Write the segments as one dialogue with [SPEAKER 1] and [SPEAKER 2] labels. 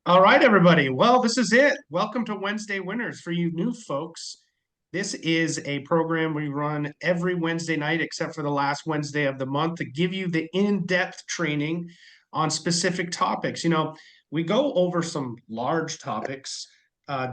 [SPEAKER 1] All right, everybody. Well, this is it. Welcome to Wednesday Winners for you new folks. This is a program we run every Wednesday night, except for the last Wednesday of the month, to give you the in-depth training on specific topics. We go over some large topics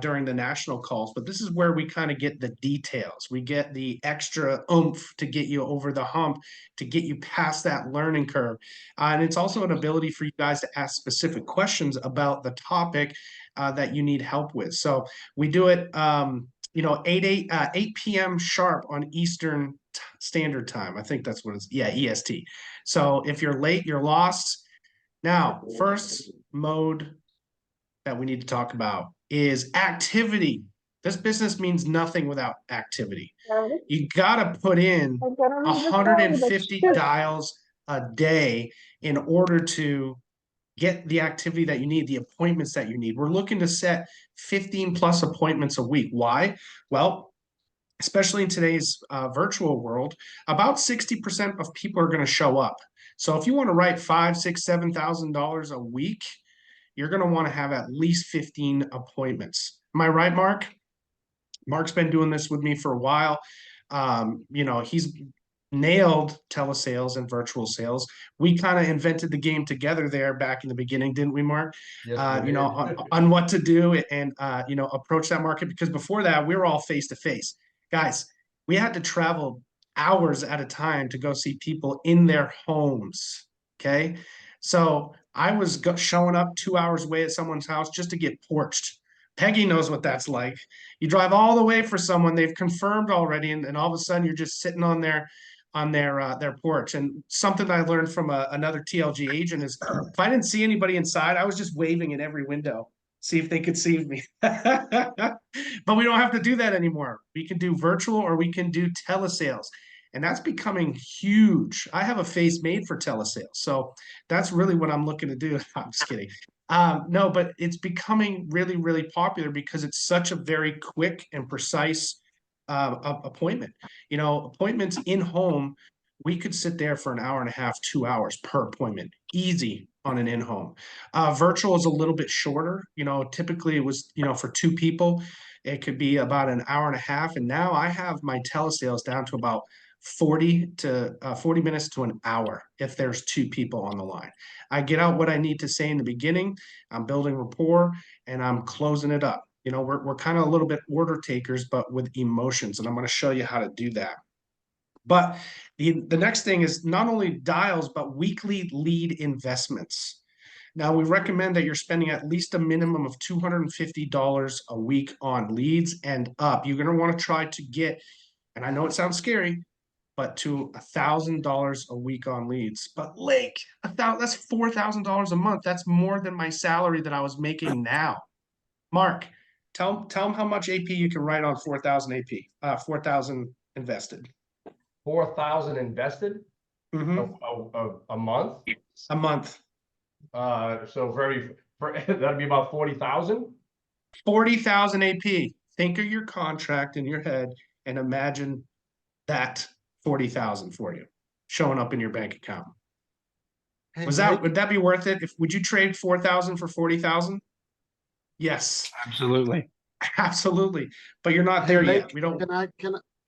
[SPEAKER 1] during the national calls, but this is where we kind of get the details. We get the extra oomph to get you over the hump, to get you past that learning curve. And it's also an ability for you guys to ask specific questions about the topic that you need help with. So we do it 8 p.m. sharp on Eastern Standard Time. I think that's what it's, yeah, EST. So if you're late, you're lost. Now, first mode that we need to talk about is activity. This business means nothing without activity. You got to put in 150 dials a day in order to get the activity that you need, the appointments that you need. We're looking to set 15 plus appointments a week. Why? Well, especially in today's virtual world, about 60% of people are going to show up. So if you want to write $5, $6, $7,000 a week, you're going to want to have at least 15 appointments. Am I right, Mark? Mark's been doing this with me for a while. He's nailed telesales and virtual sales. We kind of invented the game together there back in the beginning, didn't we, Mark?
[SPEAKER 2] Yes,
[SPEAKER 1] On what to do and approach that market, because before that we were all face to face. Guys, we had to travel hours at a time to go see people in their homes. Okay. So I was showing up 2 hours away at someone's house just to get porched. Peggy knows what that's like. You drive all the way for someone they've confirmed already, and all of a sudden you're just sitting on their porch. And something that I learned from another TLG agent is if I didn't see anybody inside, I was just waving in every window, see if they could see me. But we don't have to do that anymore. We can do virtual or we can do telesales. And that's becoming huge. I have a face made for telesales. So that's really what I'm looking to do. I'm just kidding. No, but it's becoming really, really popular because it's such a very quick and precise appointment. Appointments in home, we could sit there for an hour and a half, 2 hours per appointment, easy on an in-home. Virtual is a little bit shorter. Typically it was, for two people, it could be about an hour and a half. And now I have my telesales down to about 40 minutes to an hour if there's two people on the line. I get out what I need to say in the beginning, I'm building rapport, and I'm closing it up. We're kind of a little bit order takers, but with emotions, and I'm going to show you how to do that. But the next thing is not only dials, but weekly lead investments. Now, we recommend that you're spending at least a minimum of $250 a week on leads and up. You're going to want to try to get, and I know it sounds scary, but to $1,000 a week on leads. But Lake, that's $4,000 a month. That's more than my salary that I was making now. Mark, tell them how much AP you can write on 4,000 AP, 4,000 invested.
[SPEAKER 2] 4,000 invested a month.
[SPEAKER 1] A month.
[SPEAKER 2] That'd be about 40,000.
[SPEAKER 1] 40,000 AP. Think of your contract in your head and imagine that 40,000 for you showing up in your bank account. Would that be worth it? Would you trade 4,000 for 40,000? Yes,
[SPEAKER 3] absolutely.
[SPEAKER 1] But you're not there yet. We don't.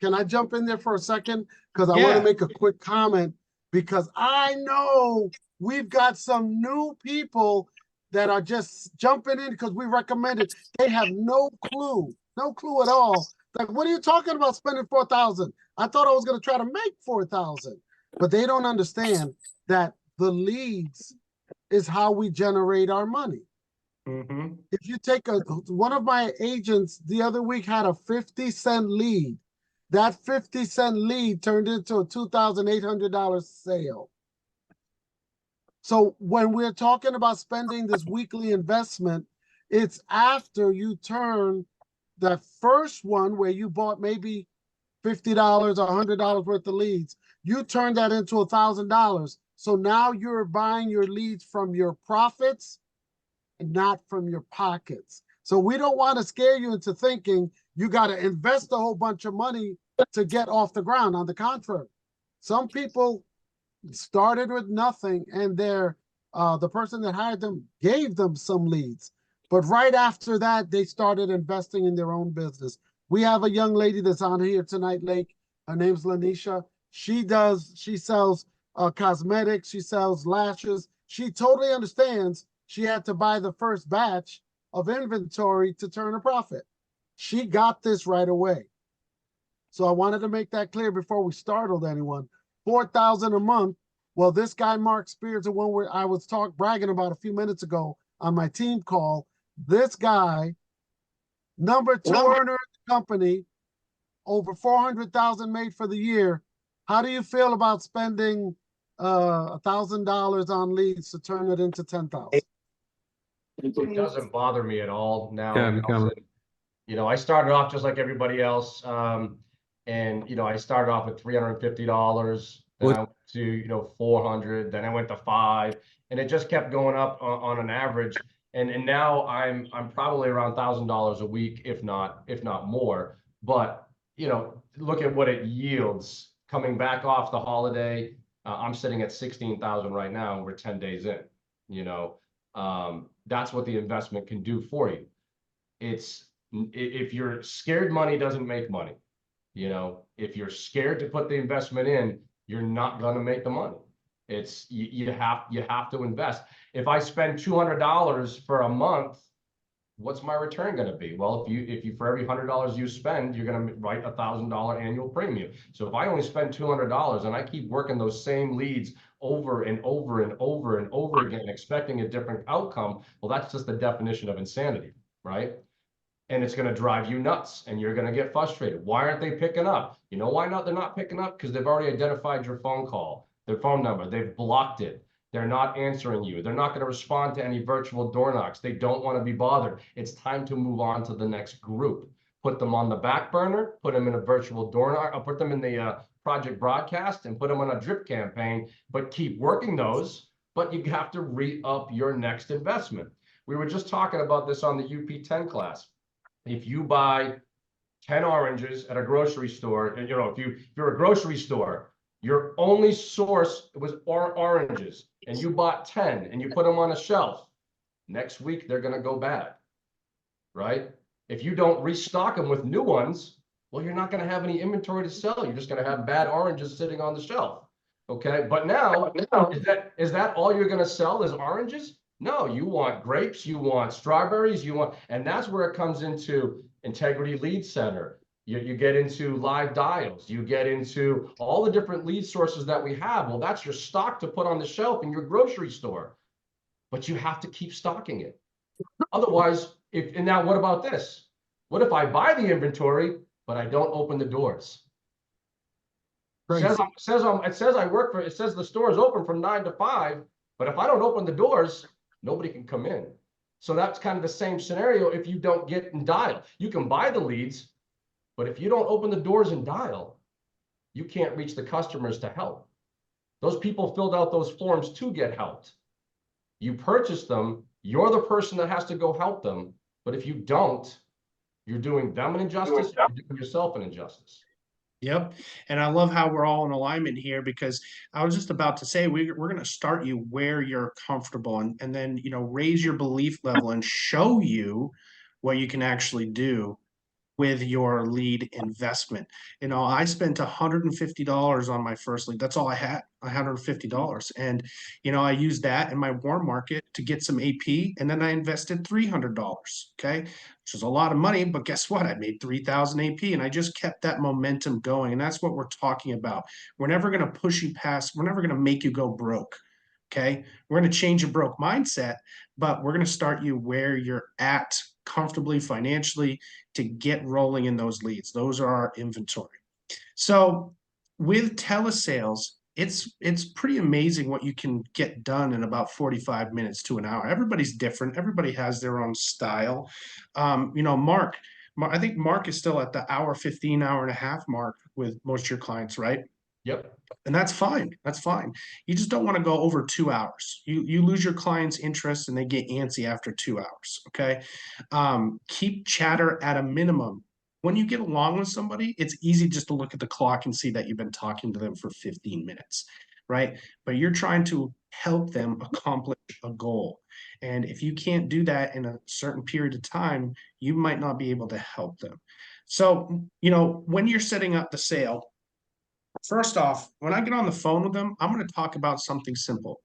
[SPEAKER 4] Can I jump in there for a second? Because I want to make a quick comment, because I know we've got some new people that are just jumping in because we recommend it. They have no clue at all. Like, what are you talking about spending 4,000? I thought I was going to try to make 4,000, but they don't understand that the leads is how we generate our money.
[SPEAKER 1] Mm-hmm.
[SPEAKER 4] If you take one of my agents the other week had a 50-cent lead. That 50-cent lead turned into a $2,800 sale. So when we're talking about spending this weekly investment, it's after you turn the first one where you bought maybe $50 or $100 worth of leads, you turn that into $1,000. So now you're buying your leads from your profits and not from your pockets. So we don't want to scare you into thinking you got to invest a whole bunch of money to get off the ground. On the contrary, some people started with nothing, and the person that hired them gave them some leads. But right after that, they started investing in their own business. We have a young lady that's on here tonight, Lake. Her name's Lanisha. She sells cosmetics, she sells lashes. She totally understands she had to buy the first batch of inventory to turn a profit. She got this right away. So I wanted to make that clear before we startled anyone. 4,000 a month. Well, this guy, Mark Spears, the one where I was bragging about a few minutes ago on my team call, this guy, number 2 earner in the company, over 400,000 made for the year. How do you feel about spending $1,000 on leads to turn it into 10,000?
[SPEAKER 2] It doesn't bother me at all now.
[SPEAKER 3] Yeah, become
[SPEAKER 2] You know, I started off just like everybody else. And you know, I started off with $350, then I went to, you know, 400, then I went to 5, and it just kept going up on an average. And now I'm probably around $1,000 a week, if not more. But you know, look at what it yields coming back off the holiday. I'm sitting at 16,000 right now, and we're 10 days in. You know, that's what the investment can do for you. It's if you're scared, money doesn't make money. You know, if you're scared to put the investment in, you're not going to make the money. It's you have to invest. If I spend $200 for a month, what's my return going to be? Well, if you for every $100 you spend, you're going to write $1,000 annual premium. So if I only spend $200 and I keep working those same leads over and over and over and over again, expecting a different outcome, well, that's just the definition of insanity, right? And it's going to drive you nuts, and you're going to get frustrated. Why aren't they picking up? You know why not? They're not picking up because they've already identified your phone call, their phone number. They've blocked it. They're not answering you. They're not going to respond to any virtual door knocks. They don't want to be bothered. It's time to move on to the next group. Put them on the back burner, put them in a virtual door knock, or put them in the project broadcast and put them on a drip campaign, but keep working those, but you have to re-up your next investment. We were just talking about this on the UP10 class. If you buy 10 oranges at a grocery store, and you know, if you're a grocery store, your only source was oranges, and you bought 10 and you put them on a shelf, next week they're going to go bad, right? If you don't restock them with new ones, well, you're not going to have any inventory to sell. You're just going to have bad oranges sitting on the shelf. Okay, but now is that all you're going to sell is oranges? No, you want grapes, you want strawberries, and that's where it comes into Integrity Lead Center. You get into live dials, you get into all the different lead sources that we have. Well, that's your stock to put on the shelf in your grocery store, but you have to keep stocking it. Otherwise, and now what about this? What if I buy the inventory, but I don't open the doors? It says the store is open from 9 to 5, but if I don't open the doors, nobody can come in. So that's kind of the same scenario if you don't get and dial. You can buy the leads, but if you don't open the doors and dial, you can't reach the customers to help. Those people filled out those forms to get helped. You purchase them, you're the person that has to go help them. But if you don't, you're doing them an injustice, you're doing yourself an injustice.
[SPEAKER 1] Yep. And I love how we're all in alignment here, because I was just about to say we're going to start you where you're comfortable, and then, you know, raise your belief level and show you what you can actually do with your lead investment. You know, I spent $150 on my first lead. That's all I had. I had $150. And, you know, I used that in my warm market to get some AP. And then I invested $300. Okay. Which is a lot of money, but guess what? I made 3,000 AP, and I just kept that momentum going. And that's what we're talking about. We're never going to push you past. We're never going to make you go broke. Okay. We're going to change your broke mindset, but we're going to start you where you're at comfortably financially to get rolling in those leads. Those are our inventory. So with telesales, it's pretty amazing what you can get done in about 45 minutes to an hour. Everybody's different. Everybody has their own style. You know, Mark, I think Mark is still at the hour 15, hour and a half mark with most of your clients, right?
[SPEAKER 2] Yep.
[SPEAKER 1] And that's fine. That's fine. You just don't want to go over 2 hours. You lose your client's interest and they get antsy after 2 hours. Okay. Keep chatter at a minimum. When you get along with somebody, it's easy just to look at the clock and see that you've been talking to them for 15 minutes. right? But you're trying to help them accomplish a goal. And if you can't do that in a certain period of time, you might not be able to help them. So, when you're setting up the sale, first off, when I get on the phone with them, I'm going to talk about something simple.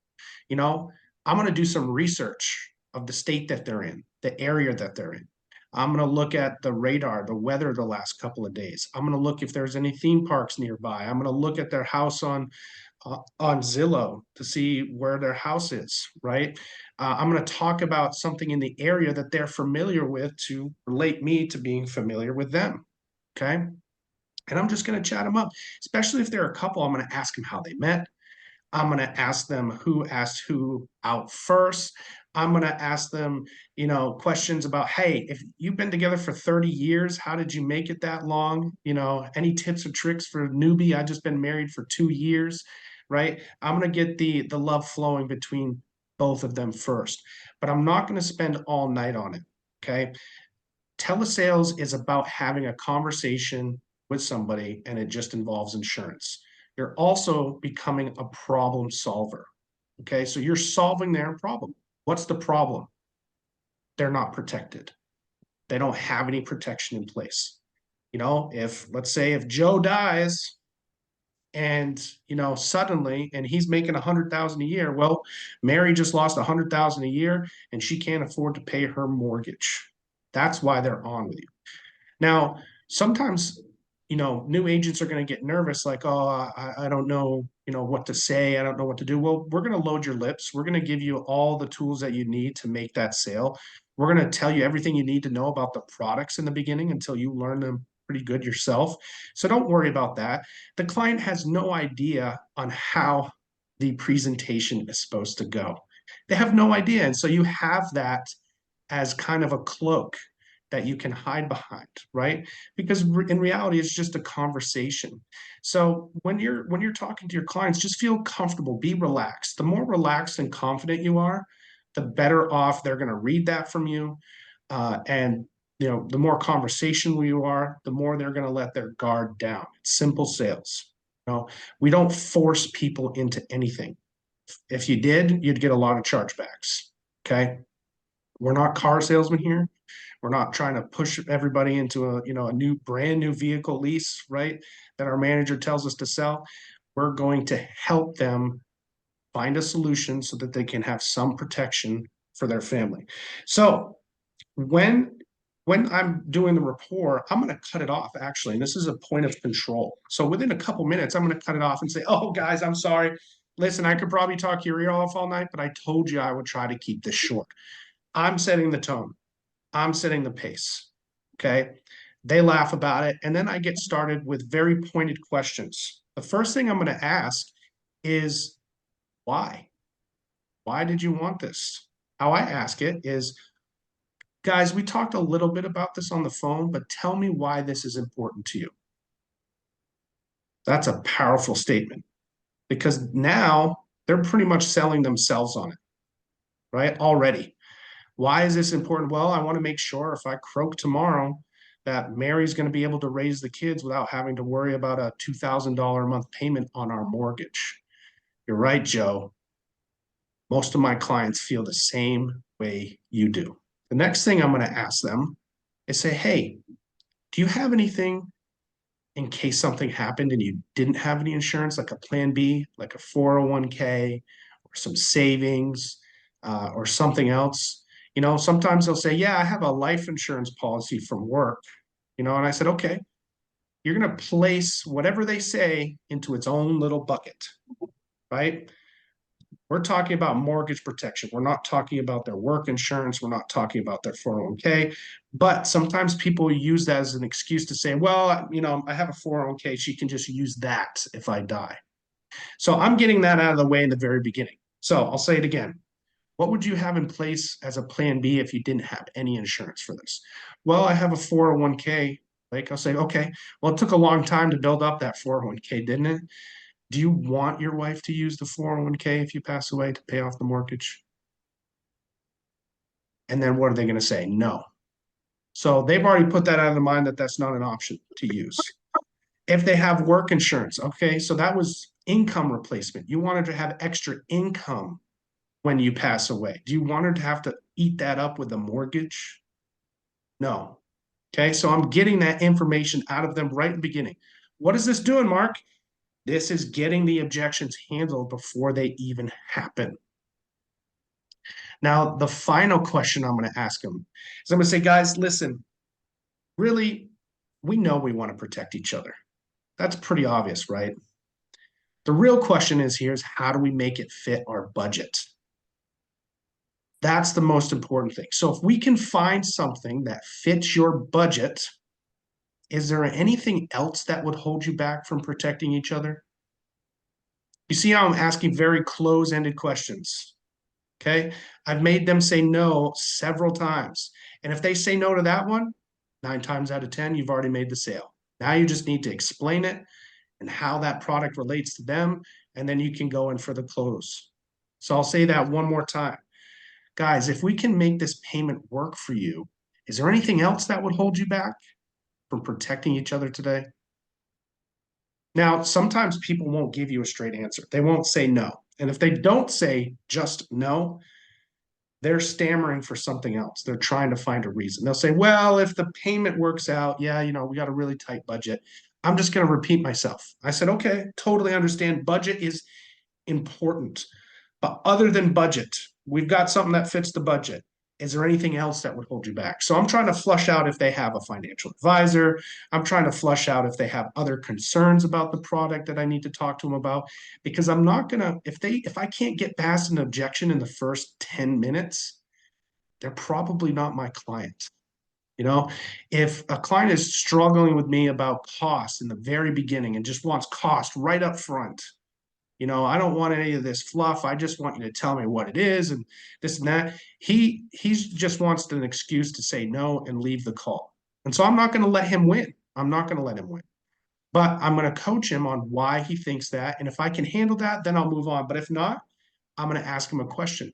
[SPEAKER 1] You know, I'm going to do some research of the state that they're in, the area that they're in. I'm going to look at the radar, the weather the last couple of days. I'm going to look if there's any theme parks nearby. I'm going to look at their house on Zillow to see where their house is, right? I'm going to talk about something in the area that they're familiar with to relate me to being familiar with them. Okay. And I'm just going to chat them up, especially if they're a couple. I'm going to ask them how they met. I'm going to ask them who asked who out first. I'm going to ask them, questions about, hey, if you've been together for 30 years, how did you make it that long? Any tips or tricks for a newbie? I just been married for 2 years, right? I'm going to get the love flowing between both of them first, but I'm not going to spend all night on it. Okay. Telesales is about having a conversation with somebody and it just involves insurance. You're also becoming a problem solver. Okay, so you're solving their problem. What's the problem? They're not protected. They don't have any protection in place. Let's say if Joe dies and suddenly and he's making 100,000 a year, well, Mary just lost 100,000 a year and she can't afford to pay her mortgage. That's why they're on with you. Now, sometimes, new agents are going to get nervous, like, oh, I don't know, what to say. I don't know what to do. Well, we're going to load your lips. We're going to give you all the tools that you need to make that sale. We're going to tell you everything you need to know about the products in the beginning until you learn them pretty good yourself. So don't worry about that. The client has no idea on how the presentation is supposed to go. They have no idea. And so you have that as kind of a cloak that you can hide behind, right? Because in reality, it's just a conversation. So when you're talking to your clients, just feel comfortable, be relaxed. The more relaxed and confident you are, the better off they're going to read that from you. And the more conversational you are, the more they're going to let their guard down. It's simple sales. We don't force people into anything. If you did, you'd get a lot of chargebacks. Okay. We're not car salesmen here. We're not trying to push everybody into a brand new vehicle lease, right? That our manager tells us to sell. We're going to help them find a solution so that they can have some protection for their family. So when I'm doing the rapport, I'm going to cut it off actually. And this is a point of control. So within a couple minutes, I'm going to cut it off and say, oh guys, I'm sorry. Listen, I could probably talk your ear off all night, but I told you I would try to keep this short. I'm setting the tone. I'm setting the pace. Okay. They laugh about it. And then I get started with very pointed questions. The first thing I'm going to ask is why? Why did you want this? How I ask it is, guys, we talked a little bit about this on the phone, but tell me why this is important to you. That's a powerful statement because now they're pretty much selling themselves on it, right? Already. Why is this important? Well, I want to make sure if I croak tomorrow that Mary's going to be able to raise the kids without having to worry about a $2,000 a month payment on our mortgage. You're right, Joe. Most of my clients feel the same way you do. The next thing I'm going to ask them is say, hey, do you have anything in case something happened and you didn't have any insurance, like a plan B, like a 401k or some savings or something else? Sometimes they'll say, yeah, I have a life insurance policy from work, and I said, okay, you're going to place whatever they say into its own little bucket, right? We're talking about mortgage protection. We're not talking about their work insurance. We're not talking about their 401k. But sometimes people use that as an excuse to say, well, I have a 401k. She can just use that if I die. So I'm getting that out of the way in the very beginning. So I'll say it again. What would you have in place as a plan B if you didn't have any insurance for this? Well, I have a 401k. Like I'll say, okay, well, it took a long time to build up that 401k, didn't it? Do you want your wife to use the 401k if you pass away to pay off the mortgage? And then what are they going to say? No. So they've already put that out of their mind that that's not an option to use. If they have work insurance, okay, so that was income replacement. You wanted to have extra income when you pass away. Do you want her to have to eat that up with a mortgage? No. Okay, so I'm getting that information out of them right in the beginning. What is this doing, Mark? This is getting the objections handled before they even happen. Now, the final question I'm going to ask them is I'm going to say, guys, listen, really, we know we want to protect each other. That's pretty obvious, right? The real question is here is how do we make it fit our budget? That's the most important thing. So if we can find something that fits your budget, is there anything else that would hold you back from protecting each other? You see how I'm asking very close-ended questions, okay? I've made them say no several times. And if they say no to that one, 9 times out of 10, you've already made the sale. Now you just need to explain it and how that product relates to them, and then you can go in for the close. So I'll say that one more time. Guys, if we can make this payment work for you, is there anything else that would hold you back from protecting each other today? Now, sometimes people won't give you a straight answer. They won't say no. And if they don't say just no, they're stammering for something else. They're trying to find a reason. They'll say, well, if the payment works out, yeah, we got a really tight budget. I'm just going to repeat myself. I said, okay, totally understand. Budget is important. But other than budget, we've got something that fits the budget. Is there anything else that would hold you back? So I'm trying to flush out if they have a financial advisor. I'm trying to flush out if they have other concerns about the product that I need to talk to them about, because I'm not gonna, if I can't get past an objection in the first 10 minutes, they're probably not my client. If a client is struggling with me about cost in the very beginning and just wants cost right up front, I don't want any of this fluff. I just want you to tell me what it is and this and that. He's just wants an excuse to say no and leave the call. And so I'm not going to let him win. I'm not going to let him win. But I'm going to coach him on why he thinks that. And if I can handle that, then I'll move on. But if not, I'm going to ask him a question.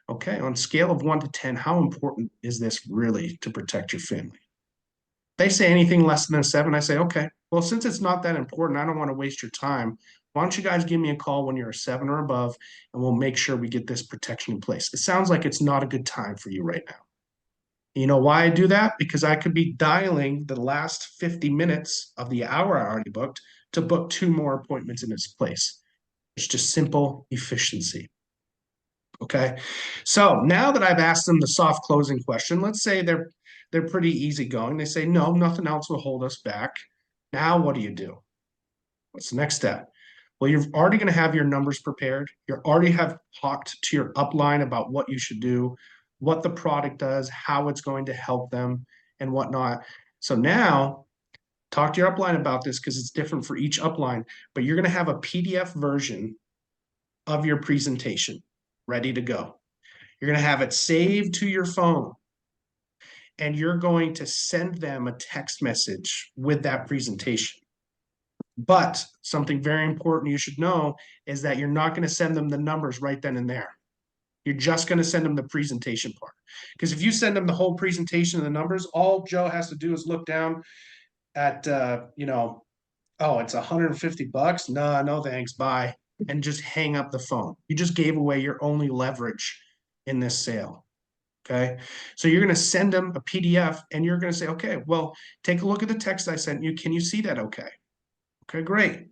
[SPEAKER 1] Okay, on a scale of 1 to 10, how important is this really to protect your family? They say anything less than a 7, I say, okay, well, since it's not that important, I don't want to waste your time. Why don't you guys give me a call when you're a 7 or above, and we'll make sure we get this protection in place. It sounds like it's not a good time for you right now. You know why I do that? Because I could be dialing the last 50 minutes of the hour I already booked to book 2 more appointments in its place. It's just simple efficiency. Okay. So now that I've asked them the soft closing question, let's say they're pretty easygoing. They say, no, nothing else will hold us back. Now what do you do? What's the next step? Well, you're already going to have your numbers prepared. You already have talked to your upline about what you should do, what the product does, how it's going to help them, and whatnot. So now talk to your upline about this because it's different for each upline, but you're going to have a PDF version of your presentation ready to go. You're going to have it saved to your phone, and you're going to send them a text message with that presentation. But something very important you should know is that you're not going to send them the numbers right then and there. You're just going to send them the presentation part. Because if you send them the whole presentation of the numbers, all Joe has to do is look down at, oh, it's $150. No, thanks, bye. And just hang up the phone. You just gave away your only leverage in this sale. Okay. So you're going to send them a PDF and you're going to say, okay, well, take a look at the text I sent you. Can you see that? Okay. Okay, great.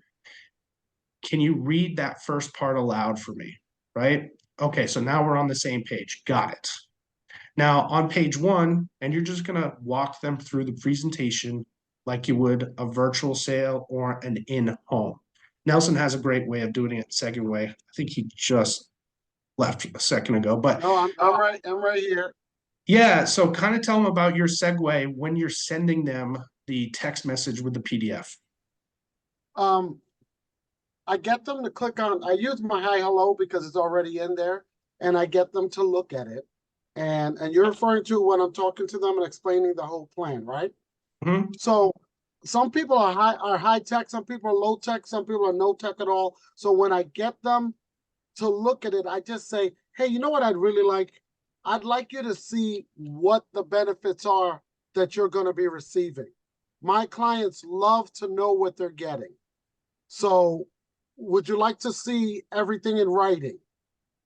[SPEAKER 1] Can you read that first part aloud for me? Right? Okay, so now we're on the same page. Got it. Now on page 1, and you're just going to walk them through the presentation like you would a virtual sale or an in-home. Nelson has a great way of doing it second way. I think he just left a second ago, but
[SPEAKER 4] No, I'm right here.
[SPEAKER 1] yeah, so kind of tell them about your segue when you're sending them the text message with the PDF.
[SPEAKER 4] I get them to click on, I use my hi hello because it's already in there, and I get them to look at it. And you're referring to when I'm talking to them and explaining the whole plan, right?
[SPEAKER 1] Mm-hmm.
[SPEAKER 4] So some people are high tech, some people are low tech, some people are no tech at all. So when I get them to look at it, I just say, hey, you know what I'd really like? I'd like you to see what the benefits are that you're going to be receiving. my clients love to know what they're getting. So would you like to see everything in writing?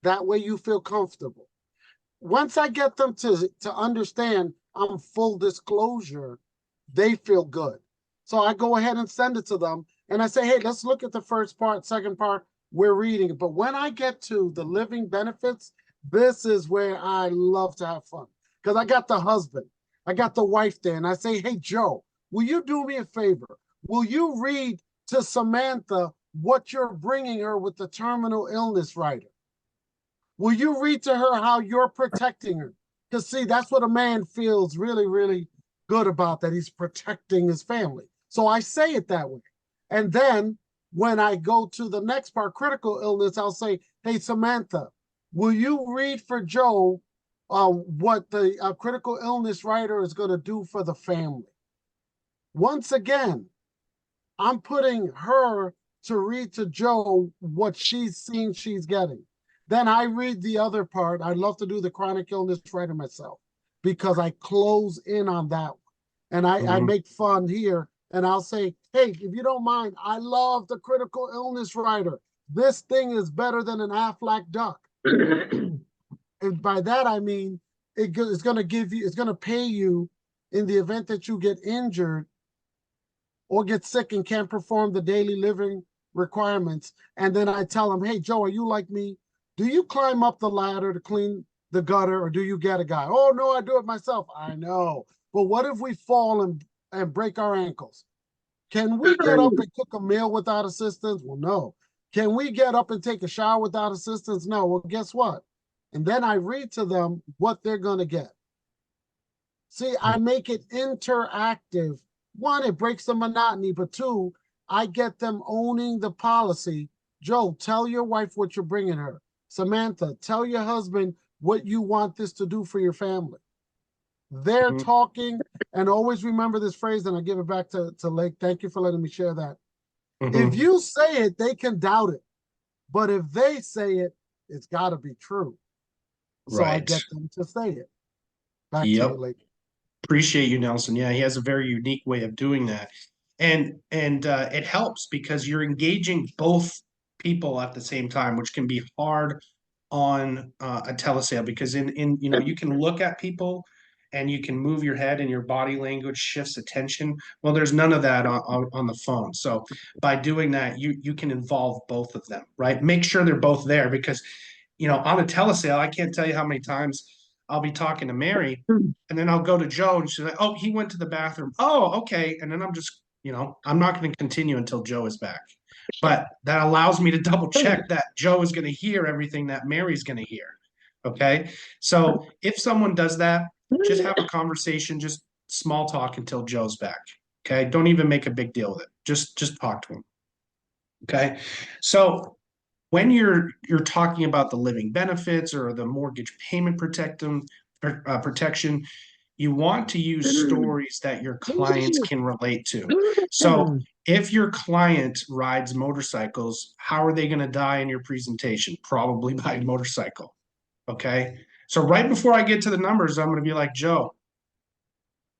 [SPEAKER 4] That way you feel comfortable. Once I get them to understand I'm full disclosure, they feel good. So I go ahead and send it to them and I say, hey, let's look at the first part, second part, we're reading it. But when I get to the living benefits, this is where I love to have fun. Because I got the husband, I got the wife there, and I say, hey, Joe, will you do me a favor? Will you read to Samantha what you're bringing her with the terminal illness rider? Will you read to her how you're protecting her? Because see, that's what a man feels really, really good about, that he's protecting his family. So I say it that way. And then when I go to the next part, critical illness, I'll say, hey, Samantha, will you read for Joe what the critical illness rider is going to do for the family? Once again, I'm putting her to read to Joe what she's seeing she's getting. Then I read the other part. I love to do the chronic illness rider myself because I close in on that one. And I make fun here and I'll say, hey, if you don't mind, I love the critical illness rider. This thing is better than an Aflac duck. And by that, I mean, it's going to give you, it's going to pay you in the event that you get injured or get sick and can't perform the daily living requirements. And then I tell them, hey, Joe, are you like me? Do you climb up the ladder to clean the gutter or do you get a guy? Oh, no, I do it myself. I know. But what if we fall and break our ankles? Can we get up and cook a meal without assistance? Well, no. Can we get up and take a shower without assistance? No. Well, guess what? And then I read to them what they're going to get. See, I make it interactive. One, it breaks the monotony, but two, I get them owning the policy. Joe, tell your wife what you're bringing her. Samantha, tell your husband what you want this to do for your family. They're talking, and always remember this phrase, and I give it back to Lake. Thank you for letting me share that. If you say it, they can doubt it. But if they say it, it's got to be true. So I get them to say it. Back to you, Lake.
[SPEAKER 1] Appreciate you, Nelson. Yeah, he has a very unique way of doing that. And it helps because you're engaging both people at the same time, which can be hard on a telesale because in you know, you can look at people and you can move your head and your body language shifts attention. Well, there's none of that on the phone. So by doing that, you can involve both of them, right? Make sure they're both there because, you know, on a telesale, I can't tell you how many times I'll be talking to Mary and then I'll go to Joe and she's like, oh, he went to the bathroom. Oh, okay. And then I'm just, you know, I'm not going to continue until Joe is back. But that allows me to double check that Joe is going to hear everything that Mary's going to hear. Okay. So if someone does that, just have a conversation, just small talk until Joe's back. Okay. Don't even make a big deal with it. Just talk to him. Okay. So when you're talking about the living benefits or the mortgage payment protection, you want to use stories that your clients can relate to. So if your client rides motorcycles, how are they going to die in your presentation? Probably by motorcycle. Okay. So right before I get to the numbers, I'm going to be like, Joe,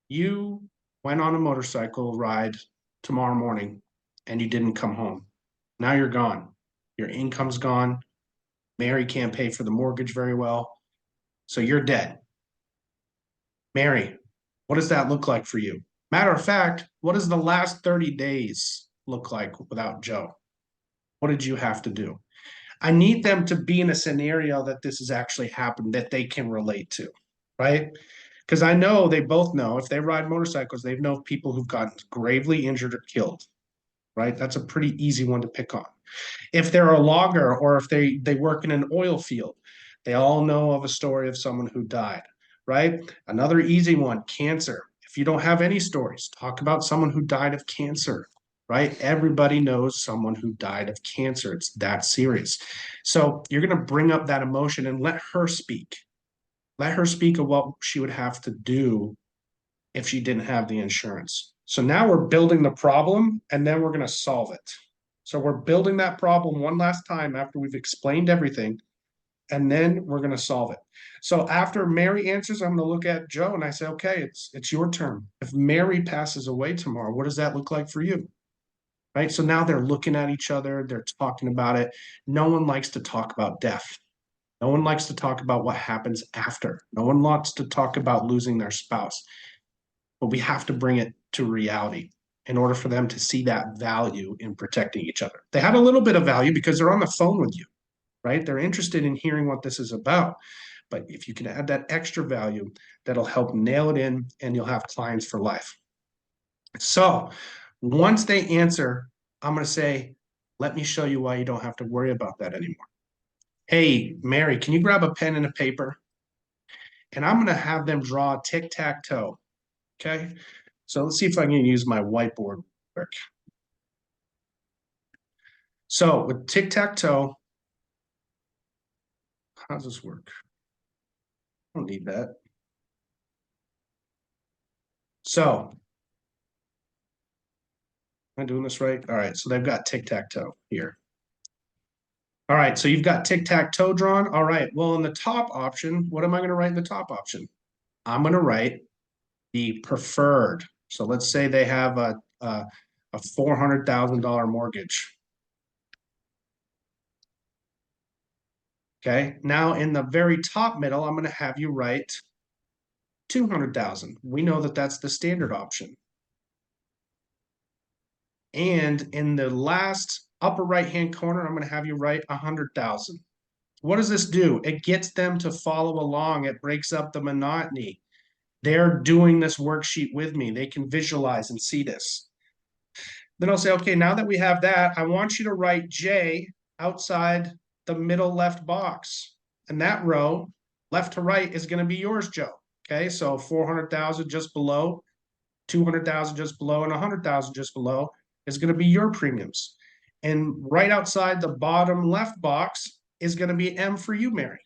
[SPEAKER 1] you went on a motorcycle ride tomorrow morning and you didn't come home. Now you're gone. Your income's gone. Mary can't pay for the mortgage very well. So you're dead. Mary, what does that look like for you? Matter of fact, what does the last 30 days look like without Joe? What did you have to do? I need them to be in a scenario that this has actually happened that they can relate to, right? Because I know they both know if they ride motorcycles, they know people who've gotten gravely injured or killed, right? That's a pretty easy one to pick on. If they're a logger or if they work in an oil field, they all know of a story of someone who died, right? Another easy one, cancer. If you don't have any stories, talk about someone who died of cancer, right? Everybody knows someone who died of cancer. It's that serious. So you're going to bring up that emotion and let her speak. Let her speak of what she would have to do if she didn't have the insurance. So now we're building the problem and then we're going to solve it. So we're building that problem one last time after we've explained everything. and then we're going to solve it. So after Mary answers, I'm going to look at Joe and I say, okay, it's your turn. If Mary passes away tomorrow, what does that look like for you? Right? So now they're looking at each other, they're talking about it. No one likes to talk about death. No one likes to talk about what happens after. No one wants to talk about losing their spouse. But we have to bring it to reality in order for them to see that value in protecting each other. They have a little bit of value because they're on the phone with you, right? They're interested in hearing what this is about. But if you can add that extra value, that'll help nail it in and you'll have clients for life. So once they answer, I'm going to say, let me show you why you don't have to worry about that anymore. Hey, Mary, can you grab a pen and a paper? And I'm going to have them draw tic-tac-toe. Okay. So let's see if I can use my whiteboard quick. So with tic-tac-toe, how does this work? I don't need that. So, am I doing this right? All right, so they've got tic-tac-toe here. All right, so you've got tic-tac-toe drawn. All right, well, in the top option, what am I going to write in the top option? I'm going to write the preferred. So let's say they have a $400,000 mortgage. Okay, now in the very top middle, I'm going to have you write 200,000. We know that that's the standard option. And in the last upper right-hand corner, I'm going to have you write 100,000. What does this do? It gets them to follow along. It breaks up the monotony. They're doing this worksheet with me. They can visualize and see this. Then I'll say, okay, now that we have that, I want you to write J outside the middle left box. And that row, left to right, is going to be yours, Joe. Okay, so 400,000 just below, 200,000 just below, and 100,000 just below is going to be your premiums. And right outside the bottom left box is going to be M for you, Mary.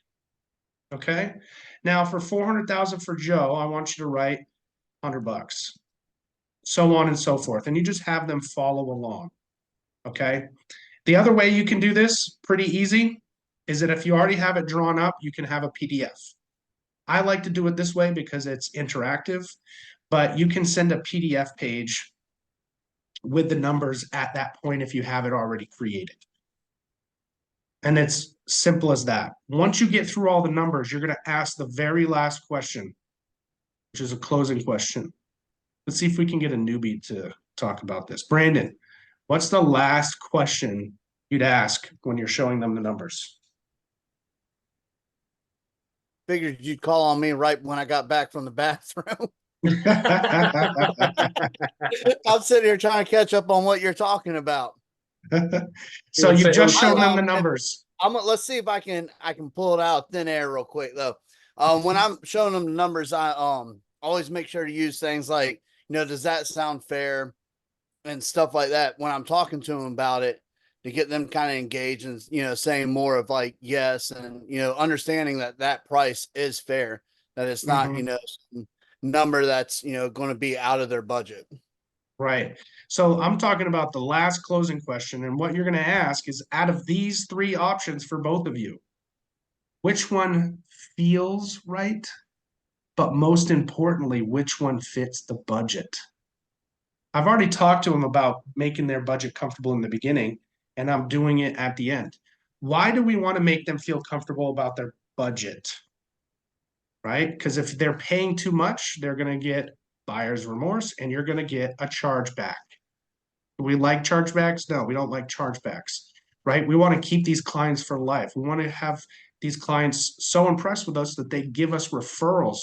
[SPEAKER 1] Okay. Now for 400,000 for Joe, I want you to write $100, so on and so forth. And you just have them follow along. Okay. The other way you can do this pretty easy is that if you already have it drawn up, you can have a PDF. I like to do it this way because it's interactive, but you can send a PDF page with the numbers at that point if you have it already created. And it's simple as that. Once you get through all the numbers, you're going to ask the very last question, which is a closing question. Let's see if we can get a newbie to talk about this. Brandon, what's the last question you'd ask when you're showing them the numbers?
[SPEAKER 3] Figured you'd call on me right when I got back from the bathroom. I'm sitting here trying to catch up on what you're talking about.
[SPEAKER 1] So you just shown them the numbers.
[SPEAKER 3] Let's see if I can pull it out thin air real quick though. When I'm showing them the numbers, I always make sure to use things like, does that sound fair and stuff like that when I'm talking to them about it, to get them kind of engaged and saying more of like yes, and understanding that price is fair, that it's not number that's going to be out of their budget.
[SPEAKER 1] Right. So I'm talking about the last closing question, and what you're going to ask is, out of these three options for both of you, which one feels right, but most importantly, which one fits the budget? I've already talked to them about making their budget comfortable in the beginning, and I'm doing it at the end. Why do we want to make them feel comfortable about their budget? Right? Because if they're paying too much, they're going to get buyer's remorse and you're going to get a chargeback. Do we like chargebacks? No, we don't like chargebacks, right? We want to keep these clients for life. We want to have these clients so impressed with us that they give us referrals.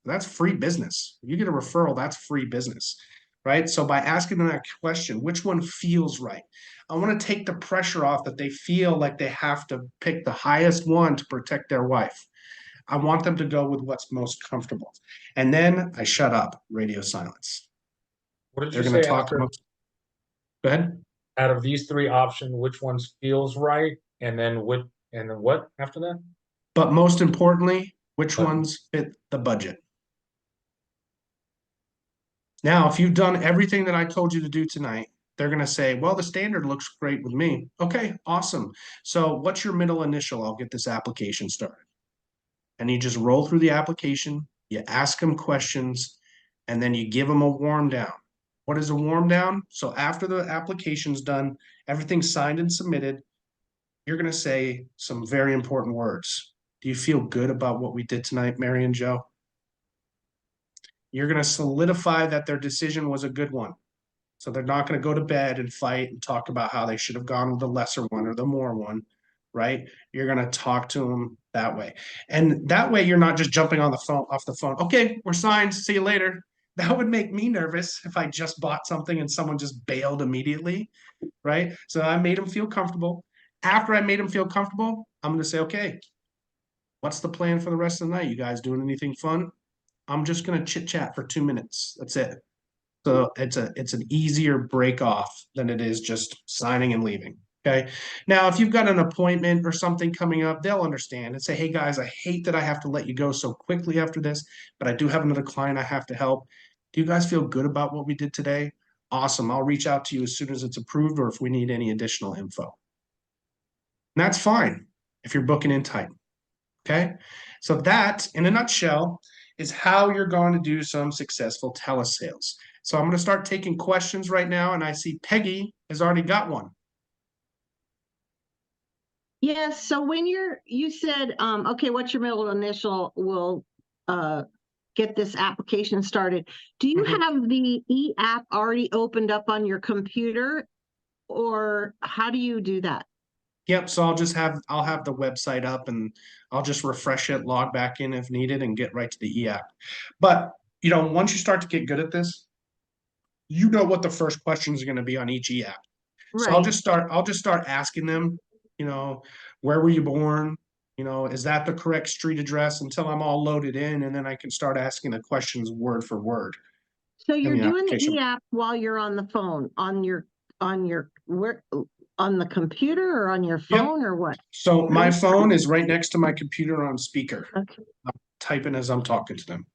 [SPEAKER 1] That's free business. If you get a referral, that's free business, right? So by asking them that question, which one feels right? I want to take the pressure off that they feel like they have to pick the highest one to protect their wife. I want them to go with what's most comfortable. And then I shut up, radio silence.
[SPEAKER 5] What did
[SPEAKER 1] They're
[SPEAKER 5] you
[SPEAKER 1] going to
[SPEAKER 5] say
[SPEAKER 1] talk
[SPEAKER 5] after,
[SPEAKER 1] about. Go ahead.
[SPEAKER 5] out of these three options, which ones feels right? And then what after that?
[SPEAKER 1] But most importantly, which
[SPEAKER 5] Budget.
[SPEAKER 1] ones fit the budget? Now, if you've done everything that I told you to do tonight, They're going to say, well, the standard looks great with me. Okay, awesome. So what's your middle initial? I'll get this application started. And you just roll through the application, you ask them questions, and then you give them a warm down. What is a warm down? So after the application's done, everything's signed and submitted, you're going to say some very important words. Do you feel good about what we did tonight, Mary and Joe? You're going to solidify that their decision was a good one. So they're not going to go to bed and fight and talk about how they should have gone with the lesser one or the more one, right? You're going to talk to them that way. And that way you're not just jumping on the phone off the phone. Okay, we're signed. See you later. That would make me nervous if I just bought something and someone just bailed immediately, right? So I made them feel comfortable. After I made them feel comfortable, I'm going to say, okay, what's the plan for the rest of the night? You guys doing anything fun? I'm just going to chit chat for 2 minutes. That's it. So it's an easier break off than it is just signing and leaving. Okay. Now, if you've got an appointment or something coming up, they'll understand and say, hey guys, I hate that I have to let you go so quickly after this, but I do have another client I have to help. Do you guys feel good about what we did today? Awesome. I'll reach out to you as soon as it's approved or if we need any additional info. And that's fine if you're booking in tight. Okay. So that, in a nutshell, is how you're going to do some successful telesales. So I'm going to start taking questions right now, and I see Peggy has already got one.
[SPEAKER 6] Yes, so when you said, okay, what's your middle initial? We'll get this application started. Do you have the e-app already opened up on your computer, or how do you do that?
[SPEAKER 1] Yep, so I'll have the website up and I'll just refresh it, log back in if needed, and get right to the e-app. But once you start to get good at this, you know what the first questions are going to be on each e-app. So
[SPEAKER 6] Right.
[SPEAKER 1] I'll just start asking them, where were you born? Is that the correct street address until I'm all loaded in, and then I can start asking the questions word for word.
[SPEAKER 6] So you're
[SPEAKER 1] the
[SPEAKER 6] doing the
[SPEAKER 1] application.
[SPEAKER 6] e-app while you're on the phone, on the computer or on your phone or what?
[SPEAKER 1] So my phone is right next to my computer on speaker.
[SPEAKER 6] Okay.
[SPEAKER 1] I'm typing as I'm talking to them.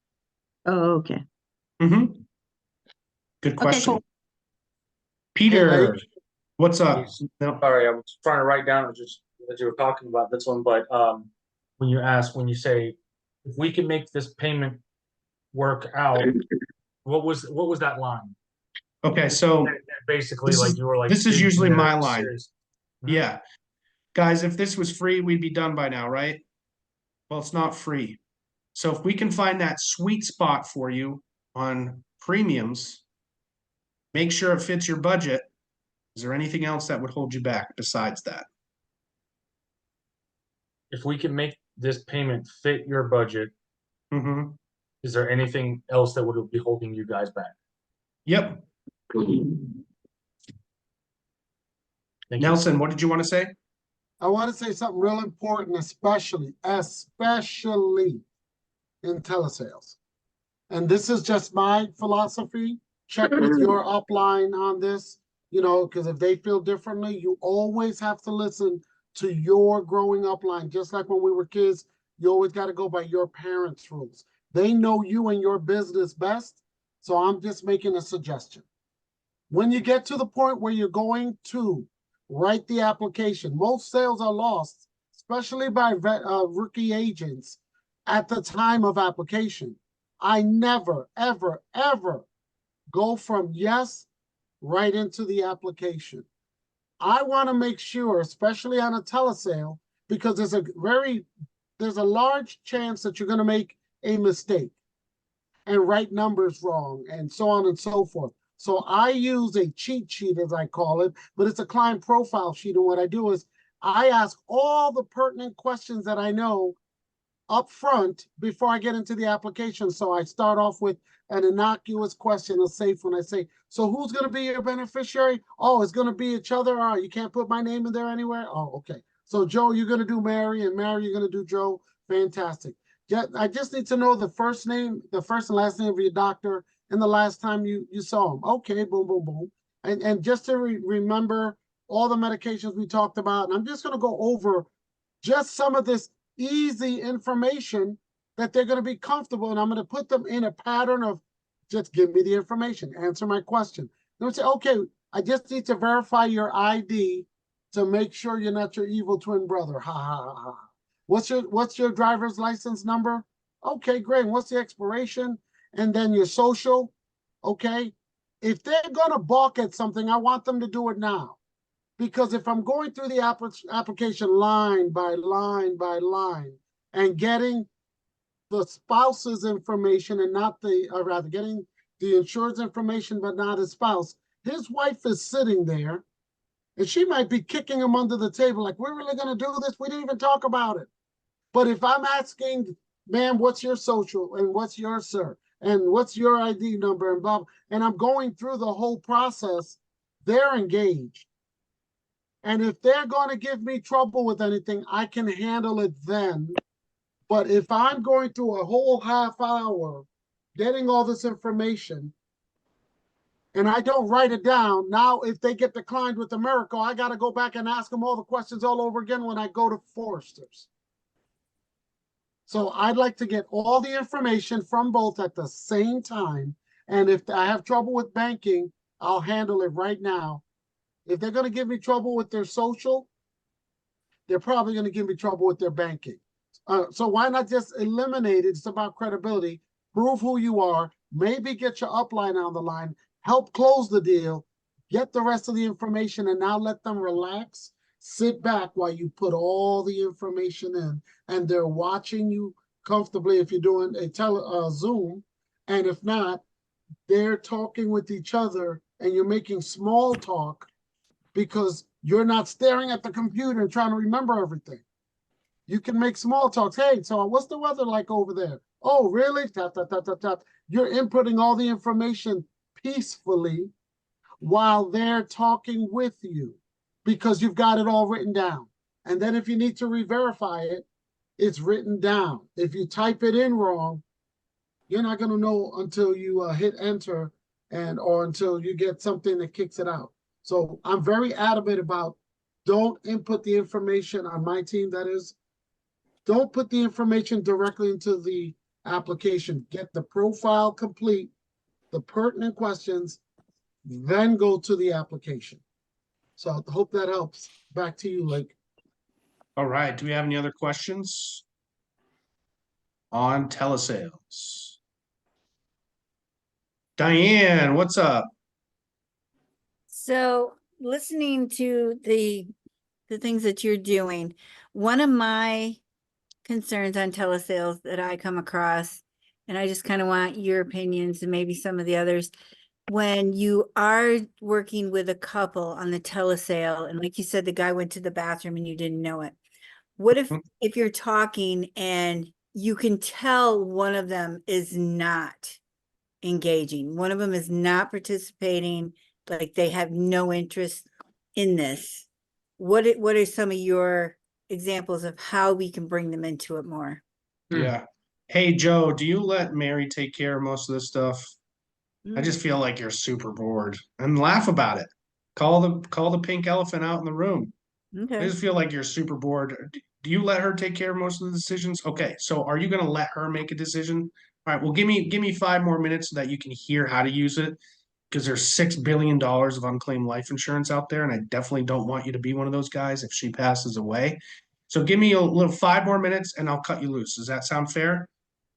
[SPEAKER 6] Oh, okay.
[SPEAKER 1] Good question.
[SPEAKER 6] Okay, cool.
[SPEAKER 1] Peter,
[SPEAKER 4] Hey,
[SPEAKER 1] what's up?
[SPEAKER 5] No, sorry, I was trying to write down just that you were talking about this one, but when you say if we can make this payment work out, what was that line?
[SPEAKER 1] Okay, so
[SPEAKER 5] Basically, like you were like,
[SPEAKER 1] this is
[SPEAKER 5] dude,
[SPEAKER 1] usually
[SPEAKER 5] you're
[SPEAKER 1] my line.
[SPEAKER 5] serious.
[SPEAKER 1] Yeah. Guys, if this was free, we'd be done by now, right? Well, it's not free. So if we can find that sweet spot for you on premiums, make sure it fits your budget. Is there anything else that would hold you back besides that?
[SPEAKER 5] If we can make this payment fit your budget,
[SPEAKER 1] Mm-hmm.
[SPEAKER 5] is there anything else that would be holding you guys back?
[SPEAKER 1] Yep.
[SPEAKER 5] Thank
[SPEAKER 1] Nelson, what did you want to say?
[SPEAKER 4] I want to say something real important, especially in telesales. And this is just my philosophy. Check with your upline on this, because if they feel differently, you always have to listen to your growing upline. Just like when we were kids, you always got to go by your parents' rules. They know you and your business best. So I'm just making a suggestion. When you get to the point where you're going to write the application, most sales are lost, especially by rookie agents at the time of application. I never, ever, ever go from yes right into the application. I want to make sure, especially on a telesale, because there's a large chance that you're going to make a mistake and write numbers wrong and so on and so forth. So I use a cheat sheet, as I call it, but it's a client profile sheet. And what I do is I ask all the pertinent questions that I know up front before I get into the application. So I start off with an innocuous question, a safe one. I say, so who's going to be your beneficiary? Oh, it's going to be each other. Oh, you can't put my name in there anywhere. Oh, okay. So Joe, you're going to do Mary, and Mary, you're going to do Joe. Fantastic. I just need to know the first and last name of your doctor and the last time you saw him. Okay, boom, boom, boom. And just to remember all the medications we talked about. And I'm just going to go over just some of this easy information that they're going to be comfortable. And I'm going to put them in a pattern of just give me the information, answer my question. Then we say, okay, I just need to verify your ID to make sure you're not your evil twin brother. Ha ha ha ha. What's your driver's license number? Okay, great. What's the expiration? And then your social. Okay. If they're gonna balk at something, I want them to do it now. Because if I'm going through the application line by line by line and getting the spouse's information and not the, or rather getting the insured's information, but not his spouse, his wife is sitting there and she might be kicking him under the table like, we're really going to do this? We didn't even talk about it. But if I'm asking, ma'am, what's your social and what's your sir and what's your ID number and blah, and I'm going through the whole process, they're engaged. And if they're going to give me trouble with anything, I can handle it then. But if I'm going through a whole half hour getting all this information and I don't write it down, now if they get declined with the miracle, I got to go back and ask them all the questions all over again when I go to Forrester's. So I'd like to get all the information from both at the same time. And if I have trouble with banking, I'll handle it right now. If they're going to give me trouble with their social, they're probably going to give me trouble with their banking. So why not just eliminate it? It's about credibility. Prove who you are. Maybe get your upline on the line. Help close the deal. Get the rest of the information, and now let them relax. Sit back while you put all the information in, and they're watching you comfortably if you're doing a Zoom, and if not, they're talking with each other, and you're making small talk because you're not staring at the computer and trying to remember everything. You can make small talks. Hey, so what's the weather like over there? Oh, really? Tap, tap, tap, tap, tap. You're inputting all the information peacefully while they're talking with you because you've got it all written down. And then if you need to re-verify it, it's written down. If you type it in wrong, you're not going to know until you hit enter or until you get something that kicks it out. So I'm very adamant about don't input the information on my team, that is. Don't put the information directly into the application. Get the profile complete, the pertinent questions, then go to the application. So I hope that helps. Back to you, Lake.
[SPEAKER 1] All right. Do we have any other questions on telesales? Diane, what's up?
[SPEAKER 7] So listening to the things that you're doing, one of my concerns on telesales that I come across, and I just kind of want your opinions and maybe some of the others, when you are working with a couple on the telesale, and like you said, the guy went to the bathroom and you didn't know it. What if you're talking and you can tell one of them is not engaging, one of them is not participating, like they have no interest in this? What are some of your examples of how we can bring them into it more?
[SPEAKER 1] Yeah. Hey, Joe, do you let Mary take care of most of this stuff? I just feel like you're super bored and laugh about it. Call the pink elephant out in the room. I
[SPEAKER 7] Okay.
[SPEAKER 1] just feel like you're super bored. Do you let her take care of most of the decisions? Okay, so are you going to let her make a decision? All right, well, give me 5 more minutes so that you can hear how to use it, because there's $6 billion of unclaimed life insurance out there, and I definitely don't want you to be one of those guys if she passes away. So give me a little 5 more minutes and I'll cut you loose. Does that sound fair?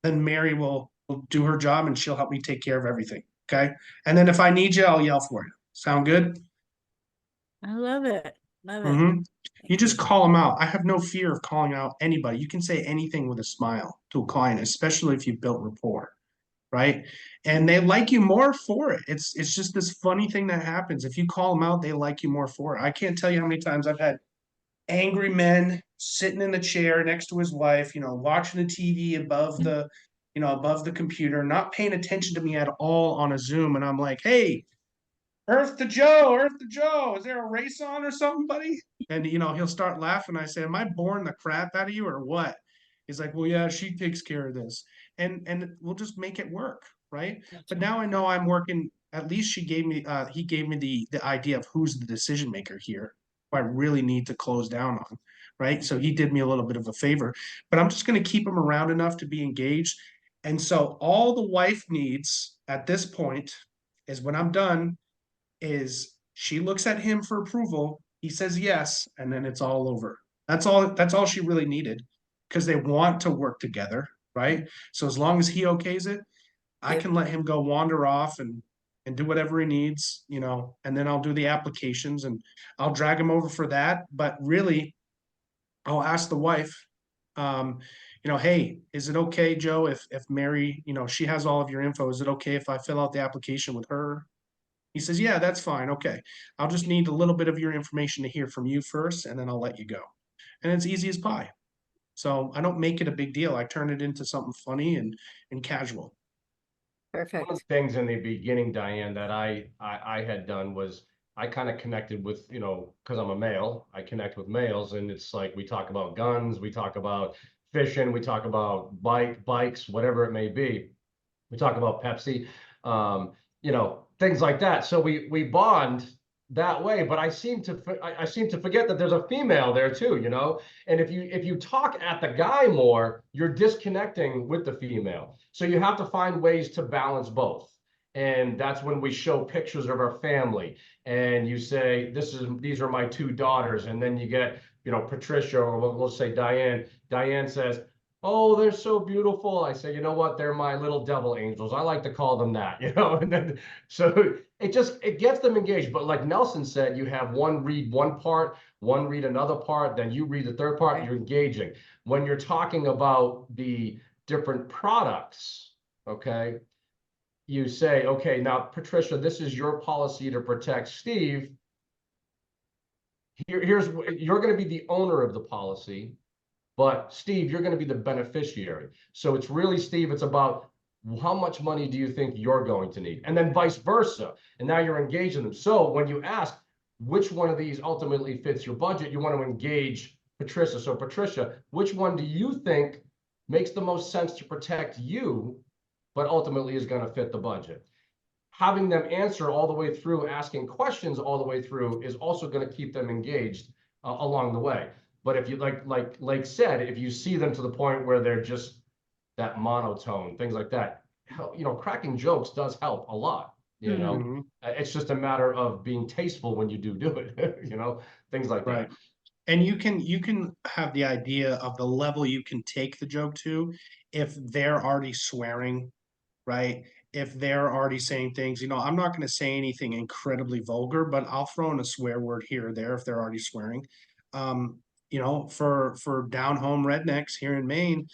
[SPEAKER 1] Then Mary will do her job and she'll help me take care of everything. Okay. And then if I need you, I'll yell for you. Sound good?
[SPEAKER 7] I love it. Love it.
[SPEAKER 1] Mm-hmm. You
[SPEAKER 7] Thank
[SPEAKER 1] just call them out. I have no fear of calling out anybody. You can say anything with a smile to a client, especially if you've built rapport, right? And they like you more for it. It's just this funny thing that happens. If you call them out, they like you more for it. I can't tell you how many times I've had angry men sitting in the chair next to his wife, watching the TV above the computer, not paying attention to me at all on a Zoom. And I'm like, hey, Earth to Joe, is there a race on or something, buddy? And, he'll start laughing. I say, am I boring the crap out of you or what? He's like, well, yeah, she takes care of this. And we'll just make it work, right? But now I know I'm working. At least he gave me the idea of who's the decision maker here, who I really need to close down on, right? So he did me a little bit of a favor, but I'm just going to keep him around enough to be engaged. And so all the wife needs at this point is, when I'm done, is She looks at him for approval. He says yes, and then it's all over. That's all she really needed, because they want to work together, right? So as long as he okays it, I can let him go wander off and do whatever he needs, and then I'll do the applications and I'll drag him over for that. But really, I'll ask the wife, hey, is it okay, Joe, if Mary, she has all of your info, is it okay if I fill out the application with her? He says, yeah, that's fine. Okay. I'll just need a little bit of your information to hear from you first, and then I'll let you go. And it's easy as pie. So I don't make it a big deal. I turn it into something funny and casual.
[SPEAKER 2] One of
[SPEAKER 7] Perfect.
[SPEAKER 2] the things in the beginning, Diane, that I had done was I kind of connected with, because I'm a male, I connect with males, and it's like we talk about guns, we talk about fishing, we talk about bikes, whatever it may be. We talk about Pepsi, things like that. So we bond that way, but I seem to forget that there's a female there too, and if you talk at the guy more, you're disconnecting with the female. So you have to find ways to balance both. And that's when we show pictures of our family and you say, these are my two daughters. And then you get, Patricia, or we'll say Diane. Diane says, oh, they're so beautiful. I say, you know what? They're my little devil angels. I like to call them that, and then so it gets them engaged. But like Nelson said, you have one read one part, one read another part, then you read the third part, you're engaging. When you're talking about the different products, okay, you say, okay, now Patricia, this is your policy to protect Steve. You're going to be the owner of the policy. But Steve, you're going to be the beneficiary. So it's really, Steve, it's about how much money do you think you're going to need? And then vice versa. And now you're engaging them. So when you ask which one of these ultimately fits your budget, you want to engage Patricia. So Patricia, which one do you think makes the most sense to protect you, but ultimately is going to fit the budget? Having them answer all the way through, asking questions all the way through is also going to keep them engaged along the way. But if you like said, if you see them to the point where they're just that monotone, things like that, cracking jokes does help a lot. It's just a matter of being tasteful when you do it. Things like
[SPEAKER 1] Right.
[SPEAKER 2] that.
[SPEAKER 1] And you can have the idea of the level you can take the joke to if they're already swearing, right? If they're already saying things, I'm not going to say anything incredibly vulgar, but I'll throw in a swear word here or there if they're already swearing. For down home rednecks here in Maine,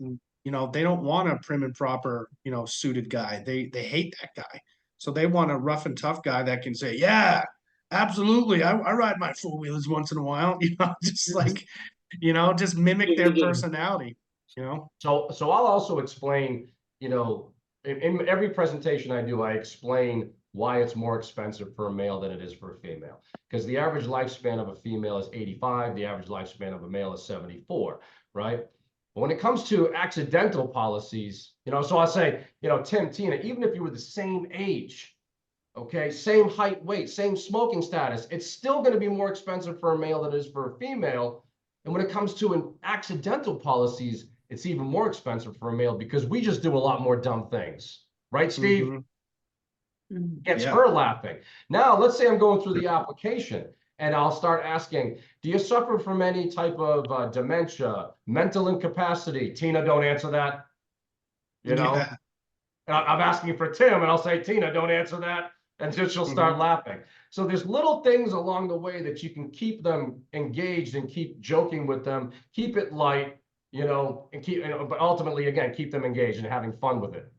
[SPEAKER 1] they don't want a prim and proper, suited guy. They hate that guy. So they want a rough and tough guy that can say, yeah, absolutely. I ride my four wheelers once in a while, just like, just mimic their personality,
[SPEAKER 2] So I'll also explain, in every presentation I do, I explain why it's more expensive for a male than it is for a female. Because the average lifespan of a female is 85, the average lifespan of a male is 74, right? But when it comes to accidental policies, so I say, Tim, Tina, even if you were the same age, okay, same height, weight, same smoking status, it's still going to be more expensive for a male than it is for a female. And when it comes to an accidental policies, it's even more expensive for a male because we just do a lot more dumb things. Right, Steve?
[SPEAKER 1] Mm-hmm.
[SPEAKER 2] Gets her laughing. Now, let's say I'm going through the application and I'll start asking, do you suffer from any type of dementia, mental incapacity? Tina, don't answer that.
[SPEAKER 1] Yeah.
[SPEAKER 2] And I'm asking for Tim and I'll say, Tina, don't answer that. And just she'll start laughing. So there's little things along the way that you can keep them engaged and keep joking with them, keep it light, and but ultimately, again, keep them engaged and having fun with it.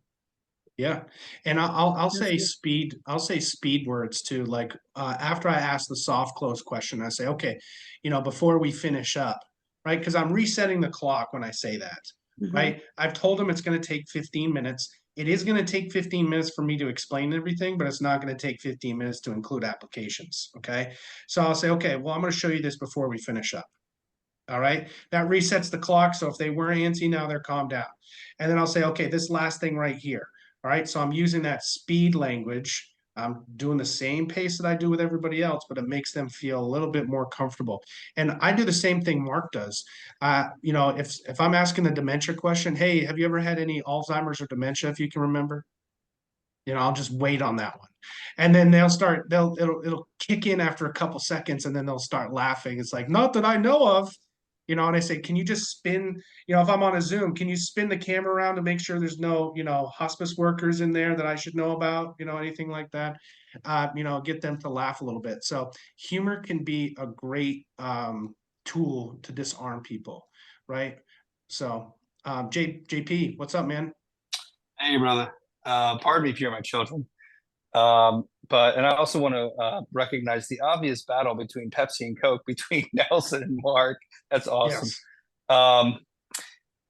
[SPEAKER 1] Yeah. And I'll
[SPEAKER 7] That's
[SPEAKER 1] say
[SPEAKER 7] good.
[SPEAKER 1] I'll say speed words too. Like after I ask the soft close question, I say, okay, before we finish up, right? Because I'm resetting the clock when I say that, right? I've told them it's going to take 15 minutes. It is going to take 15 minutes for me to explain everything, but it's not going to take 15 minutes to include applications. Okay. So I'll say, okay, well, I'm going to show you this before we finish up. All right. That resets the clock. So if they were antsy, now they're calmed down. And then I'll say, okay, this last thing right here. All right. So I'm using that speed language. I'm doing the same pace that I do with everybody else, but it makes them feel a little bit more comfortable. And I do the same thing Mark does. If I'm asking the dementia question, hey, have you ever had any Alzheimer's or dementia, if you can remember? I'll just wait on that one. And then it'll kick in after a couple seconds and then they'll start laughing. It's like, not that I know of, and I say, can you just spin, if I'm on a Zoom, can you spin the camera around to make sure there's no, hospice workers in there that I should know about, anything like that, get them to laugh a little bit. So humor can be a great tool to disarm people, right? So JP, what's up, man?
[SPEAKER 8] Hey, brother. Pardon me if you're my children. And I also want to recognize the obvious battle between Pepsi and Coke between Nelson and Mark. That's awesome.
[SPEAKER 1] Yes.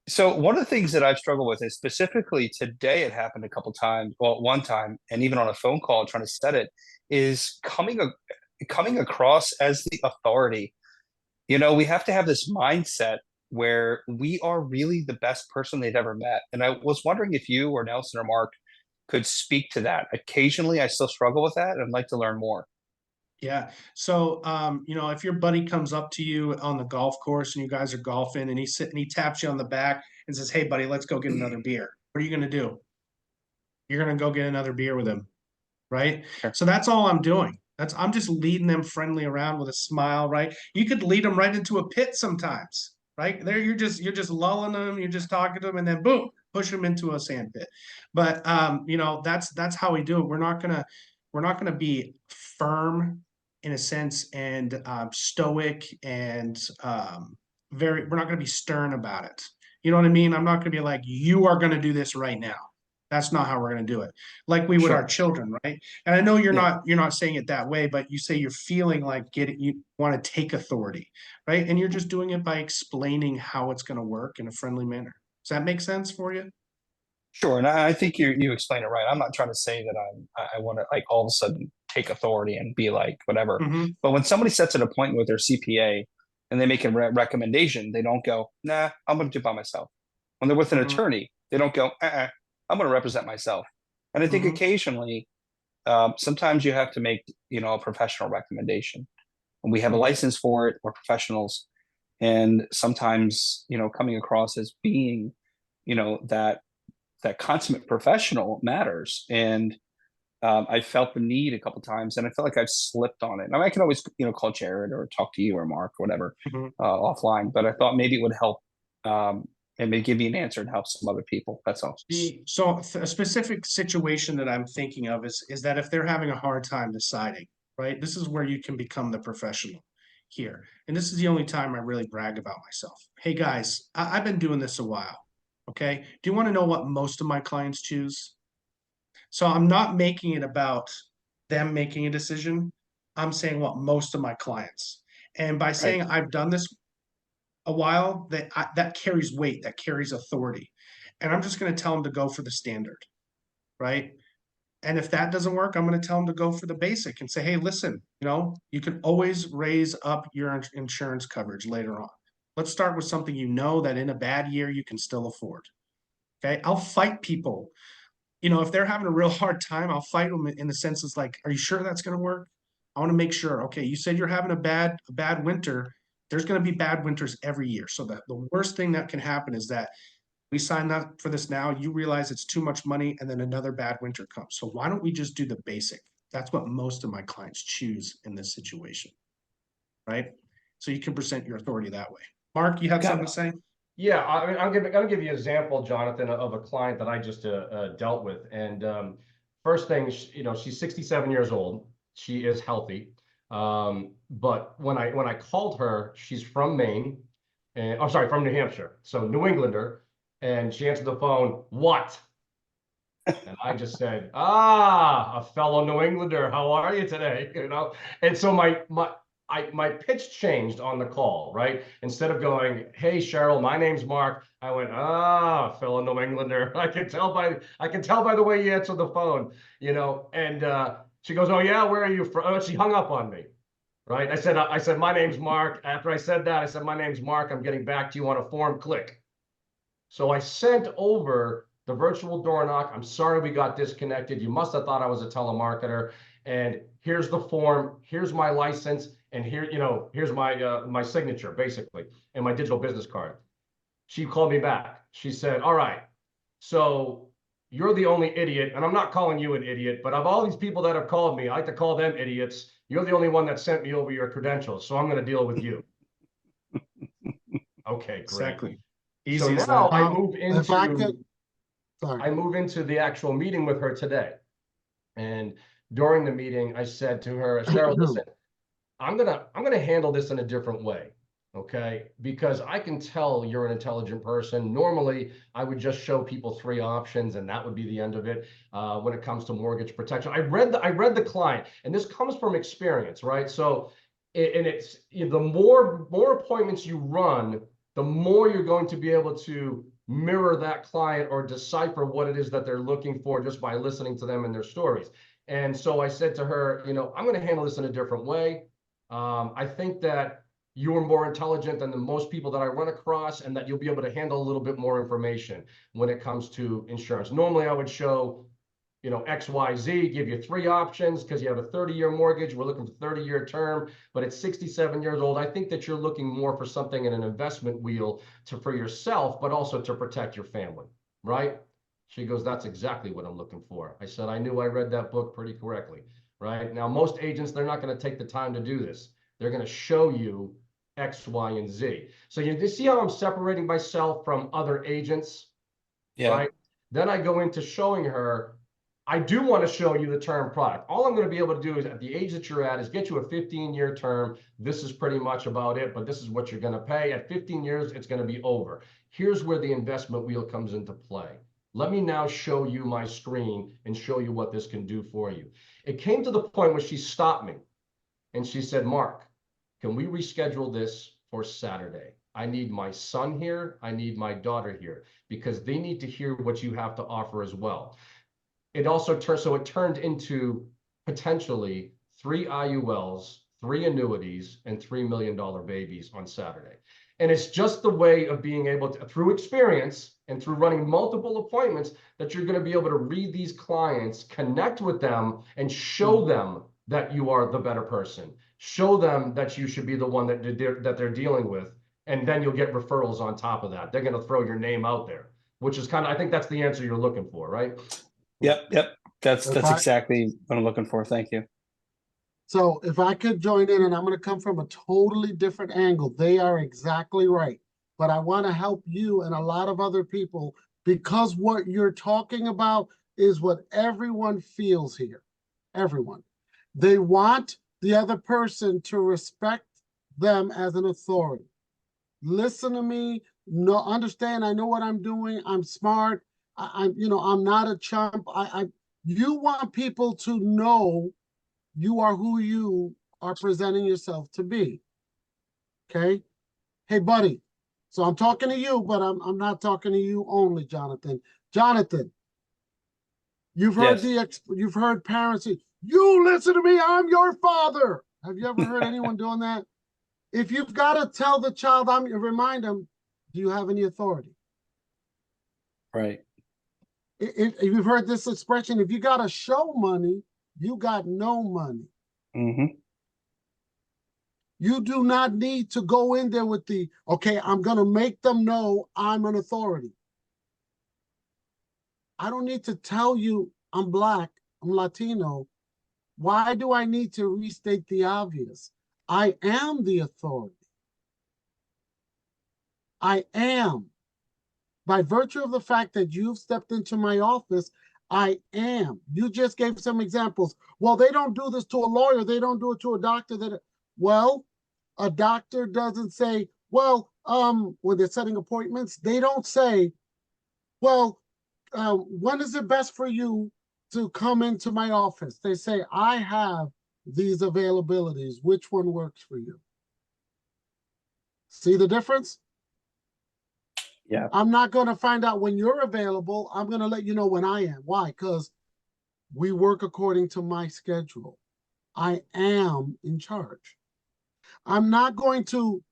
[SPEAKER 8] So one of the things that I've struggled with is specifically today, it happened a couple times, well, one time, and even on a phone call trying to set it, is coming across as the authority. We have to have this mindset where we are really the best person they've ever met. And I was wondering if you or Nelson or Mark could speak to that. Occasionally, I still struggle with that, and I'd like to learn more.
[SPEAKER 1] Yeah. So, if your buddy comes up to you on the golf course and you guys are golfing and he taps you on the back and says, "Hey, buddy, let's go get another beer." What are you going to do? You're going to go get another beer with him, right?
[SPEAKER 8] Sure.
[SPEAKER 1] So that's all I'm doing. I'm just leading them friendly around with a smile, right? You could lead them right into a pit sometimes, right? There, you're just lulling them, you're just talking to them, and then boom, push them into a sand pit. But that's how we do it. We're not gonna be firm in a sense and stoic and we're not gonna be stern about it. You know what I mean? I'm not gonna be like, you are gonna do this right now. That's not how we're going to do it. Like we would
[SPEAKER 8] Sure.
[SPEAKER 1] our children, right? And I know you're
[SPEAKER 8] Yeah.
[SPEAKER 1] not saying it that way, but you say you're feeling like you want to take authority, right? And you're just doing it by explaining how it's going to work in a friendly manner. Does that make sense for you?
[SPEAKER 8] Sure, and I think you explain it right. I'm not trying to say that I want to like all of a sudden take authority and be like whatever.
[SPEAKER 1] Mm-hmm.
[SPEAKER 8] But when somebody sets an appointment with their CPA and they make a recommendation, they don't go, "Nah, I'm going to do it by myself." When they're with an
[SPEAKER 1] Mhm.
[SPEAKER 8] attorney, they don't go, I'm going to represent myself." And I think
[SPEAKER 1] Mhm.
[SPEAKER 8] occasionally, sometimes you have to make a professional recommendation. And we have a
[SPEAKER 1] Mhm.
[SPEAKER 8] license for it. We're professionals, and sometimes coming across as being that consummate professional matters. And I felt the need a couple times, and I felt like I've slipped on it. I mean, I can always call Jared or talk to you or Mark or whatever
[SPEAKER 1] Mhm.
[SPEAKER 8] Offline, but I thought maybe it would help and maybe give me an answer and help some other people. That's all.
[SPEAKER 1] So a specific situation that I'm thinking of is that if they're having a hard time deciding, right? This is where you can become the professional here. And this is the only time I really brag about myself. Hey guys, I've been doing this a while. Okay. Do you want to know what most of my clients choose? So I'm not making it about them making a decision. I'm saying what most of my clients. And by saying
[SPEAKER 8] Right.
[SPEAKER 1] I've done this a while, that carries weight, that carries authority. And I'm just going to tell them to go for the standard, right? And if that doesn't work, I'm going to tell them to go for the basic and say, hey, listen, you can always raise up your insurance coverage later on. Let's start with something that in a bad year you can still afford. Okay. I'll fight people. If they're having a real hard time, I'll fight them in the sense it's like, are you sure that's going to work? I want to make sure. Okay, you said you're having a bad winter. There's going to be bad winters every year. So the worst thing that can happen is that we signed up for this now, you realize it's too much money, and then another bad winter comes. So why don't we just do the basic? That's what most of my clients choose in this situation, right? So you can present your authority that way. Mark, you had something to say?
[SPEAKER 2] Yeah, I mean, I'm gonna give you an example, Jonathan, of a client that I just dealt with. And first thing, she's 67 years old. She is healthy. But when I called her, she's from Maine, and I'm sorry, from New Hampshire, so New Englander, and she answered the phone. What? And I just said, a fellow New Englander, how are you today? And so my pitch changed on the call, right? Instead of going, hey, Cheryl, my name's Mark, I went, fellow New Englander. I can tell by the way you answered the phone, and she goes, oh yeah, where are you from? Oh, she hung up on me, right? I said, my name's Mark. After I said that, I said, my name's Mark. I'm getting back to you on a form, click. So I sent over the virtual door knock. I'm sorry we got disconnected. You must have thought I was a telemarketer. And here's the form. Here's my license. And here's my signature, basically, and my digital business card. She called me back. She said, all right, so you're the only idiot, and I'm not calling you an idiot, but of all these people that have called me, I like to call them idiots. You're the only one that sent me over your credentials, so I'm going to deal with you. Okay, great.
[SPEAKER 1] Exactly.
[SPEAKER 2] So
[SPEAKER 1] Easy as
[SPEAKER 2] now
[SPEAKER 1] that.
[SPEAKER 2] I move
[SPEAKER 4] If I could,
[SPEAKER 2] into
[SPEAKER 4] sorry.
[SPEAKER 2] I move into the actual meeting with her today. And during the meeting, I said to her, Cheryl, listen, I'm gonna handle this in a different way. Okay, because I can tell you're an intelligent person. Normally, I would just show people 3 options, and that would be the end of it. When it comes to mortgage protection, I read the client, and this comes from experience, right? So, it's the more appointments you run, the more you're going to be able to mirror that client or decipher what it is that they're looking for just by listening to them and their stories. And so I said to her, I'm going to handle this in a different way. I think that you are more intelligent than the most people that I run across, and that you'll be able to handle a little bit more information when it comes to insurance. Normally, I would show, X, Y, Z, give you 3 options because you have a 30-year mortgage. We're looking for 30-year term, but at 67 years old, I think that you're looking more for something in an investment wheel for yourself, but also to protect your family, right? She goes, that's exactly what I'm looking for. I said, I knew I read that book pretty correctly, right? Now, most agents, they're not going to take the time to do this. They're going to show you X, Y, and Z. So you see how I'm separating myself from other agents, right? Then I go into showing her, I do want to show you the term product. All I'm going to be able to do is, at the age that you're at, is get you a 15-year term. This is pretty much about it, but this is what you're going to pay. At 15 years, it's going to be over. Here's where the investment wheel comes into play. Let me now show you my screen and show you what this can do for you. It came to the point where she stopped me and she said, Mark, can we reschedule this for Saturday? I need my son here. I need my daughter here, because they need to hear what you have to offer as well. It also turned into potentially 3 IULs, 3 annuities, and $3 million babies on Saturday. And it's just the way of being able to, through experience and through running multiple appointments, that you're going to be able to read these clients, connect with them, and show them that you are the better person. Show them that you should be the one that they're dealing with. And then you'll get referrals on top of that. They're going to throw your name out there, which is I think that's the answer you're looking for, right?
[SPEAKER 8] Yep. That's exactly what I'm looking for. Thank you.
[SPEAKER 4] So if I could join in, and I'm going to come from a totally different angle. They are exactly right. But I want to help you and a lot of other people, because what you're talking about is what everyone feels here. Everyone. They want the other person to respect them as an authority. Listen to me. No, understand. I know what I'm doing. I'm smart. I'm not a chump. You want people to know you are who you are presenting yourself to be. Okay? Hey, buddy. So I'm talking to you, but I'm not talking to you only, Jonathan. Jonathan, you've heard you've heard parents say, you listen to me, I'm your father. Have you ever heard anyone doing that? If you've got to tell the child, remind them, do you have any authority?
[SPEAKER 8] Right.
[SPEAKER 4] If you've heard this expression, if you got to show money, you got no money.
[SPEAKER 8] Mm-hmm.
[SPEAKER 4] You do not need to go in there with okay, I'm going to make them know I'm an authority. I don't need to tell you I'm Black, I'm Latino. Why do I need to restate the obvious? I am the authority. I am. By virtue of the fact that you've stepped into my office, I am. You just gave some examples. Well, they don't do this to a lawyer. They don't do it to a doctor. Well, a doctor doesn't say, well, when they're setting appointments, they don't say, well, when is it best for you to come into my office? They say, I have these availabilities. Which one works for you? See the difference?
[SPEAKER 8] Yeah.
[SPEAKER 4] I'm not going to find out when you're available. I'm going to let you know when I am. Why? Because we work according to my schedule. I am in charge. I'm not going to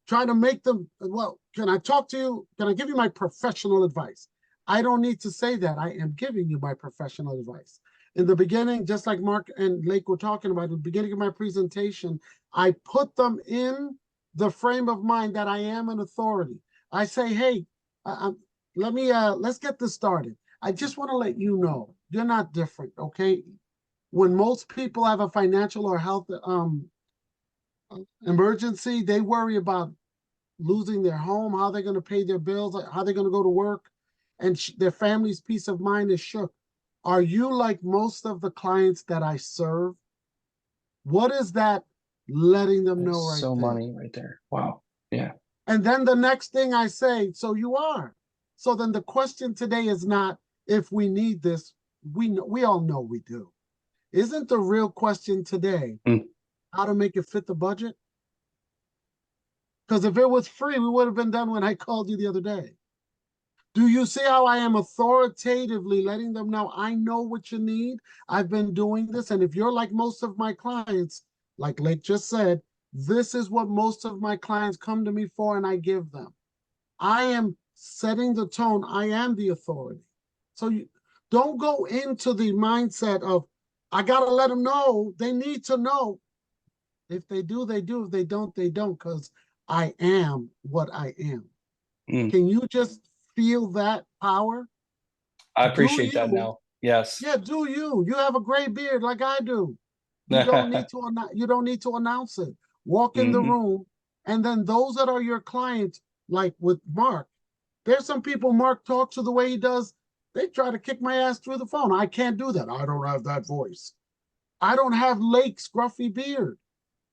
[SPEAKER 4] try to make them, well, can I talk to you? Can I give you my professional advice? I don't need to say that. I am giving you my professional advice. In the beginning, just like Mark and Lake were talking about, at the beginning of my presentation, I put them in the frame of mind that I am an authority. I say, hey, let's get this started. I just want to let you know, you're not different, okay? When most people have a financial or health emergency, they worry about losing their home, how they're going to pay their bills, how they're going to go to work, and their family's peace of mind is shook. Are you like most of the clients that I serve? What is that letting them know right
[SPEAKER 8] So
[SPEAKER 4] there?
[SPEAKER 8] money right there. Wow. Yeah.
[SPEAKER 4] And then the next thing I say, so you are. So then the question today is not if we need this. We all know we do. Isn't the real question today how to make it fit the budget? Because if it was free, we would have been done when I called you the other day. Do you see how I am authoritatively letting them know I know what you need? I've been doing this. And if you're like most of my clients, like Lake just said, this is what most of my clients come to me for, and I give them. I am setting the tone. I am the authority. So you don't go into the mindset of, I got to let them know. They need to know. If they do, they do. If they don't, they don't, because I am what I am. Can you just feel that power?
[SPEAKER 8] I appreciate that now. Yes.
[SPEAKER 4] Yeah, do you. You have a gray beard like I do. You don't need to announce it. Walk in the room, and then those that are your clients, like with Mark, there's some people Mark talks to the way he does, they try to kick my ass through the phone. I can't do that. I don't have that voice. I don't have Lake's scruffy beard.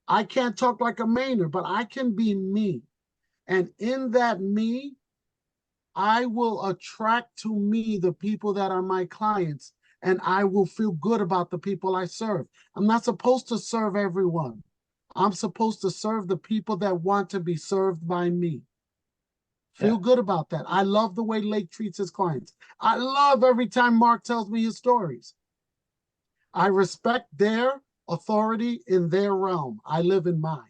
[SPEAKER 4] I can't talk like a Maynard, but I can be me. And in that me, I will attract to me the people that are my clients, and I will feel good about the people I serve. I'm not supposed to serve everyone. I'm supposed to serve the people that want to be served by me. Feel good about that. I love the way Lake treats his clients. I love every time Mark tells me his stories. I respect their authority in their realm. I live in mine.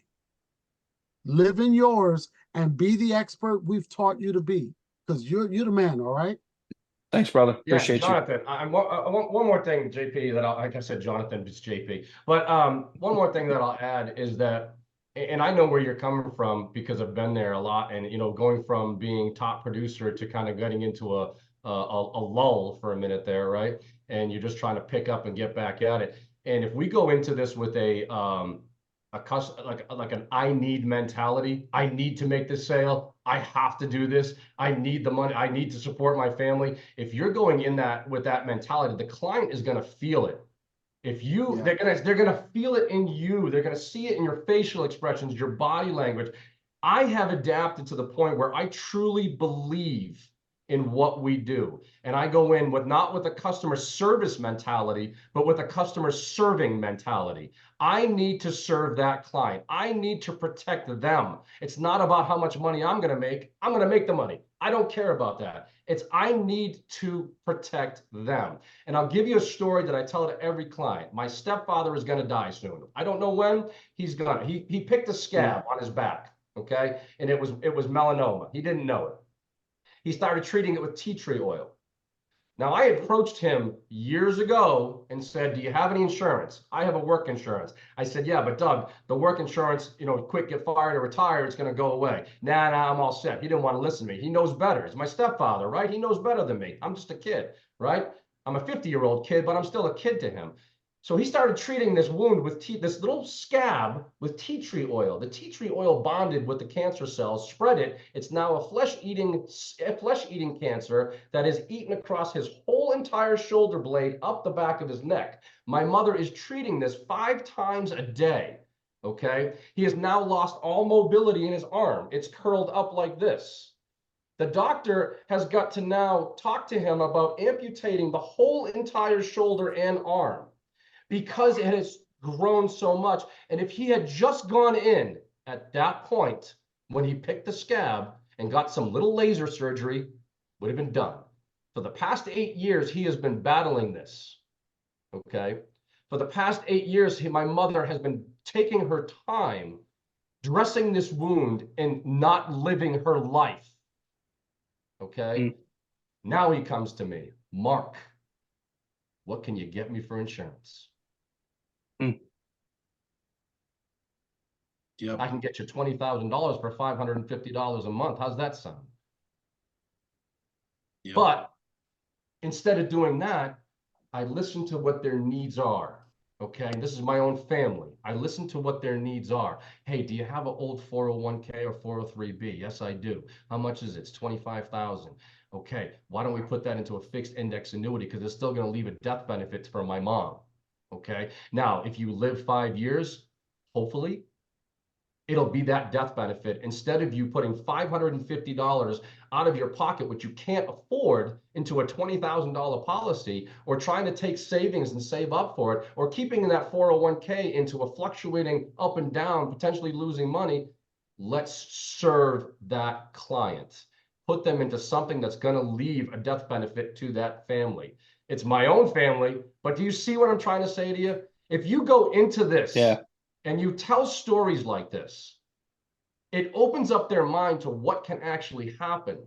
[SPEAKER 4] Live in yours and be the expert we've taught you to be, because you're the man, all right?
[SPEAKER 8] Thanks, brother.
[SPEAKER 2] Yeah,
[SPEAKER 8] Appreciate
[SPEAKER 2] Jonathan, I want one more thing, JP, that like I said, Jonathan, it's JP. But one more thing that I'll add is that, and I know where you're coming from because I've been there a lot, and going from being top producer to kind of getting into a lull for a minute there, right? And you're just trying to pick up and get back at it. And if we go into this with like an I need mentality, I need to make this sale, I have to do this, I need the money, I need to support my family. If you're going in that with that mentality, the client is going to feel it. If you, they're gonna feel it in you. They're gonna see it in your facial expressions, your body language. I have adapted to the point where I truly believe in what we do. And I go in with not with a customer service mentality, but with a customer serving mentality. I need to serve that client. I need to protect them. It's not about how much money I'm gonna make. I'm gonna make the money. I don't care about that. It's I need to protect them. And I'll give you a story that I tell to every client. My stepfather is gonna die soon. I don't know when he's gonna. He picked a scab on his back, okay? And it was melanoma. He didn't know it. He started treating it with tea tree oil. Now, I approached him years ago and said, do you have any insurance? I have a work insurance. I said, yeah, but Doug, the work insurance, quick, get fired or retire, it's going to go away. Nah, I'm all set. He didn't want to listen to me. He knows better. He's my stepfather, right? He knows better than me. I'm just a kid, right? I'm a 50-year-old kid, but I'm still a kid to him. So he started treating this wound with this little scab with tea tree oil. The tea tree oil bonded with the cancer cells, spread it. It's now a flesh-eating cancer that is eaten across his whole entire shoulder blade up the back of his neck. My mother is treating this 5 times a day. Okay, he has now lost all mobility in his arm. It's curled up like this. The doctor has got to now talk to him about amputating the whole entire shoulder and arm, because it has grown so much. And if he had just gone in at that point when he picked the scab and got some little laser surgery, would have been done. For the past 8 years, he has been battling this, okay? For the past 8 years, my mother has been taking her time dressing this wound and not living her life, okay? Now he comes to me, Mark, what can you get me for insurance?
[SPEAKER 1] Yep.
[SPEAKER 2] I can get you $20,000 for $550 a month. How's that sound?
[SPEAKER 1] Yep.
[SPEAKER 2] But Instead of doing that, I listen to what their needs are. Okay, this is my own family. I listen to what their needs are. Hey, do you have an old 401k or 403b? Yes, I do. How much is it? It's 25,000. Okay, why don't we put that into a fixed index annuity, because it's still going to leave a death benefit for my mom. Okay, now if you live 5 years, hopefully it'll be that death benefit, instead of you putting $550 out of your pocket, which you can't afford, into a $20,000 policy, or trying to take savings and save up for it, or keeping that 401k into a fluctuating up and down, potentially losing money. Let's serve that client. Put them into something that's going to leave a death benefit to that family. It's my own family, but do you see what I'm trying to say to you? If you go into this, and you tell stories like this, it opens up their mind to what can actually happen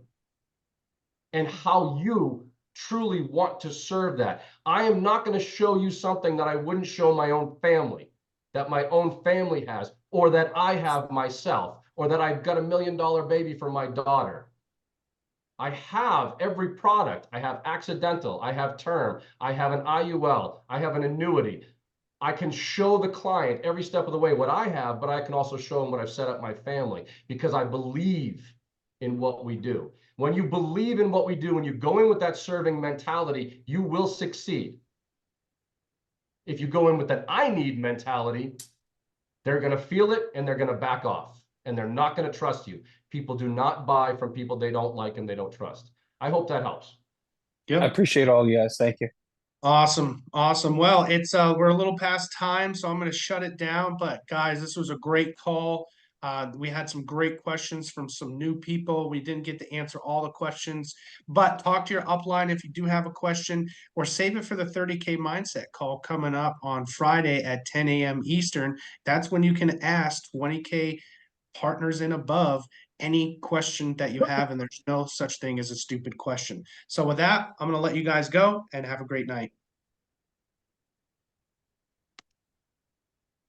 [SPEAKER 2] and how you truly want to serve that. I am not going to show you something that I wouldn't show my own family, that my own family has, or that I have myself, or that I've got $1 million baby for my daughter. I have every product. I have accidental, I have term, I have an IUL, I have an annuity. I can show the client every step of the way what I have, but I can also show them what I've set up my family, because I believe in what we do. When you believe in what we do, when you go in with that serving mentality, you will succeed. If you go in with that I need mentality, they're going to feel it and they're going to back off, and they're not going to trust you. People do not buy from people they don't like and they don't trust. I hope that helps.
[SPEAKER 8] I appreciate all you guys. Thank you.
[SPEAKER 1] Awesome. Awesome. Well, it's we're a little past time, so I'm going to shut it down. But guys, this was a great call. We had some great questions from some new people. We didn't get to answer all the questions, but talk to your upline if you do have a question, or save it for the 30K mindset call coming up on Friday at 10 a.m. Eastern. That's when you can ask 20K partners and above any question that you have, and there's no such thing as a stupid question. So with that, I'm going to let you guys go and have a great night.